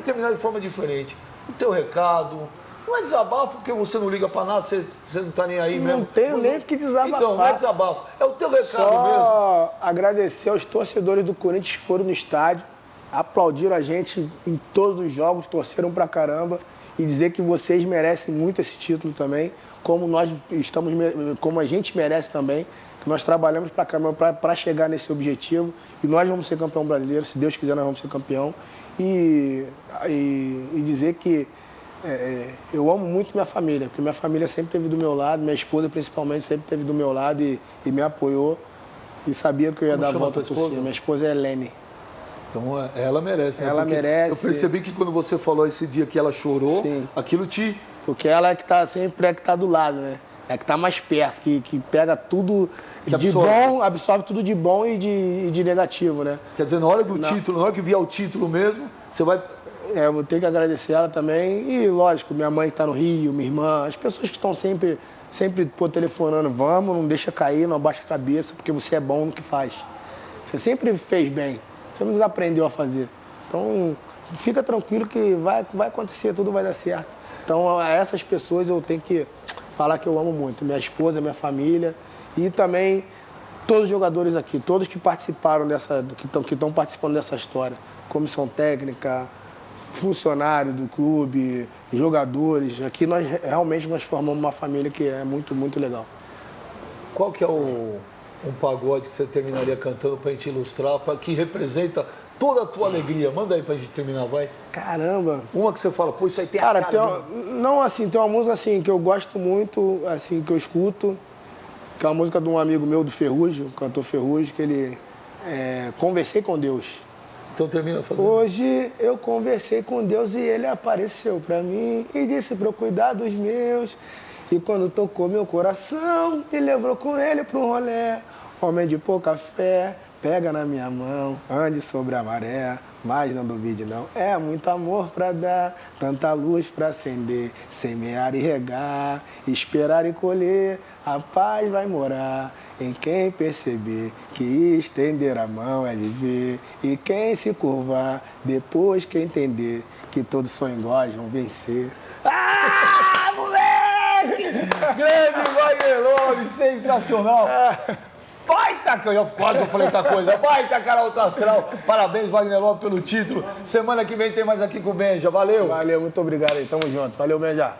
A: terminar de forma diferente. O teu recado, não é desabafo, porque você não liga para nada, você não está nem aí mesmo.
B: Não tenho nem que desabafar.
A: Então, não é desabafo, é o teu recado mesmo.
B: Só agradecer aos torcedores do Corinthians que foram no estádio, aplaudiram a gente em todos os jogos, torceram pra caramba. E dizer que vocês merecem muito esse título também, como a gente merece também, que nós trabalhamos pra caramba para chegar nesse objetivo, e nós vamos ser campeão brasileiro, se Deus quiser nós vamos ser campeão, e dizer que eu amo muito minha família, porque minha família sempre esteve do meu lado, minha esposa principalmente sempre esteve do meu lado e me apoiou, e sabia que eu ia dar a volta por cima. Minha esposa é Helene.
A: Então ela merece, né?
B: Ela
A: porque
B: merece.
A: Eu percebi que quando você falou esse dia que ela chorou,
B: sim,
A: aquilo te...
B: Porque ela é que tá sempre que tá do lado, né? É que tá mais perto, que pega tudo de bom, absorve tudo de bom e de negativo, né?
A: Quer dizer, na hora do título, na hora que vier o título mesmo, você vai...
B: Eu vou ter que agradecer ela também. E, lógico, minha mãe que tá no Rio, minha irmã, as pessoas que estão sempre telefonando, vamos, não deixa cair, não abaixa a cabeça, porque você é bom no que faz. Você sempre fez bem. Você não aprendeu a fazer. Então, fica tranquilo que vai acontecer, tudo vai dar certo. Então, a essas pessoas eu tenho que falar que eu amo muito. Minha esposa, minha família e também todos os jogadores aqui, todos que participaram que estão participando dessa história. Comissão técnica, funcionário do clube, jogadores. Aqui nós realmente formamos uma família que é muito, muito legal.
A: Qual que é um pagode que você terminaria cantando pra gente ilustrar, que representa toda a tua alegria? Manda aí pra gente terminar, vai.
B: Caramba!
A: Uma que você fala, pô, isso aí tem
B: cara,
A: a cara.
B: Tem uma música assim que eu gosto muito, assim, que eu escuto, que é uma música de um amigo meu do Ferrugem, o cantor Ferrugem, que ele Conversei com Deus.
A: Então termina fazendo.
B: Hoje eu conversei com Deus e ele apareceu pra mim e disse pra eu cuidar dos meus. E quando tocou meu coração, me levou com ele pro rolê. Homem de pouca fé, pega na minha mão, ande sobre a maré, mas não duvide não. É muito amor pra dar, tanta luz pra acender, semear e regar, esperar e colher, a paz vai morar em quem perceber que estender a mão é viver. E quem se curvar, depois que entender que todos são iguais, vão vencer.
A: Ah, moleque! Grande Wagner Love, sensacional! Baita, que eu quase falei outra coisa, baita cara alto astral. Parabéns, Wagner Love, pelo título. Semana que vem tem mais Aqui com o Benja. Valeu!
B: Valeu, muito obrigado aí, tamo junto. Valeu, Benja.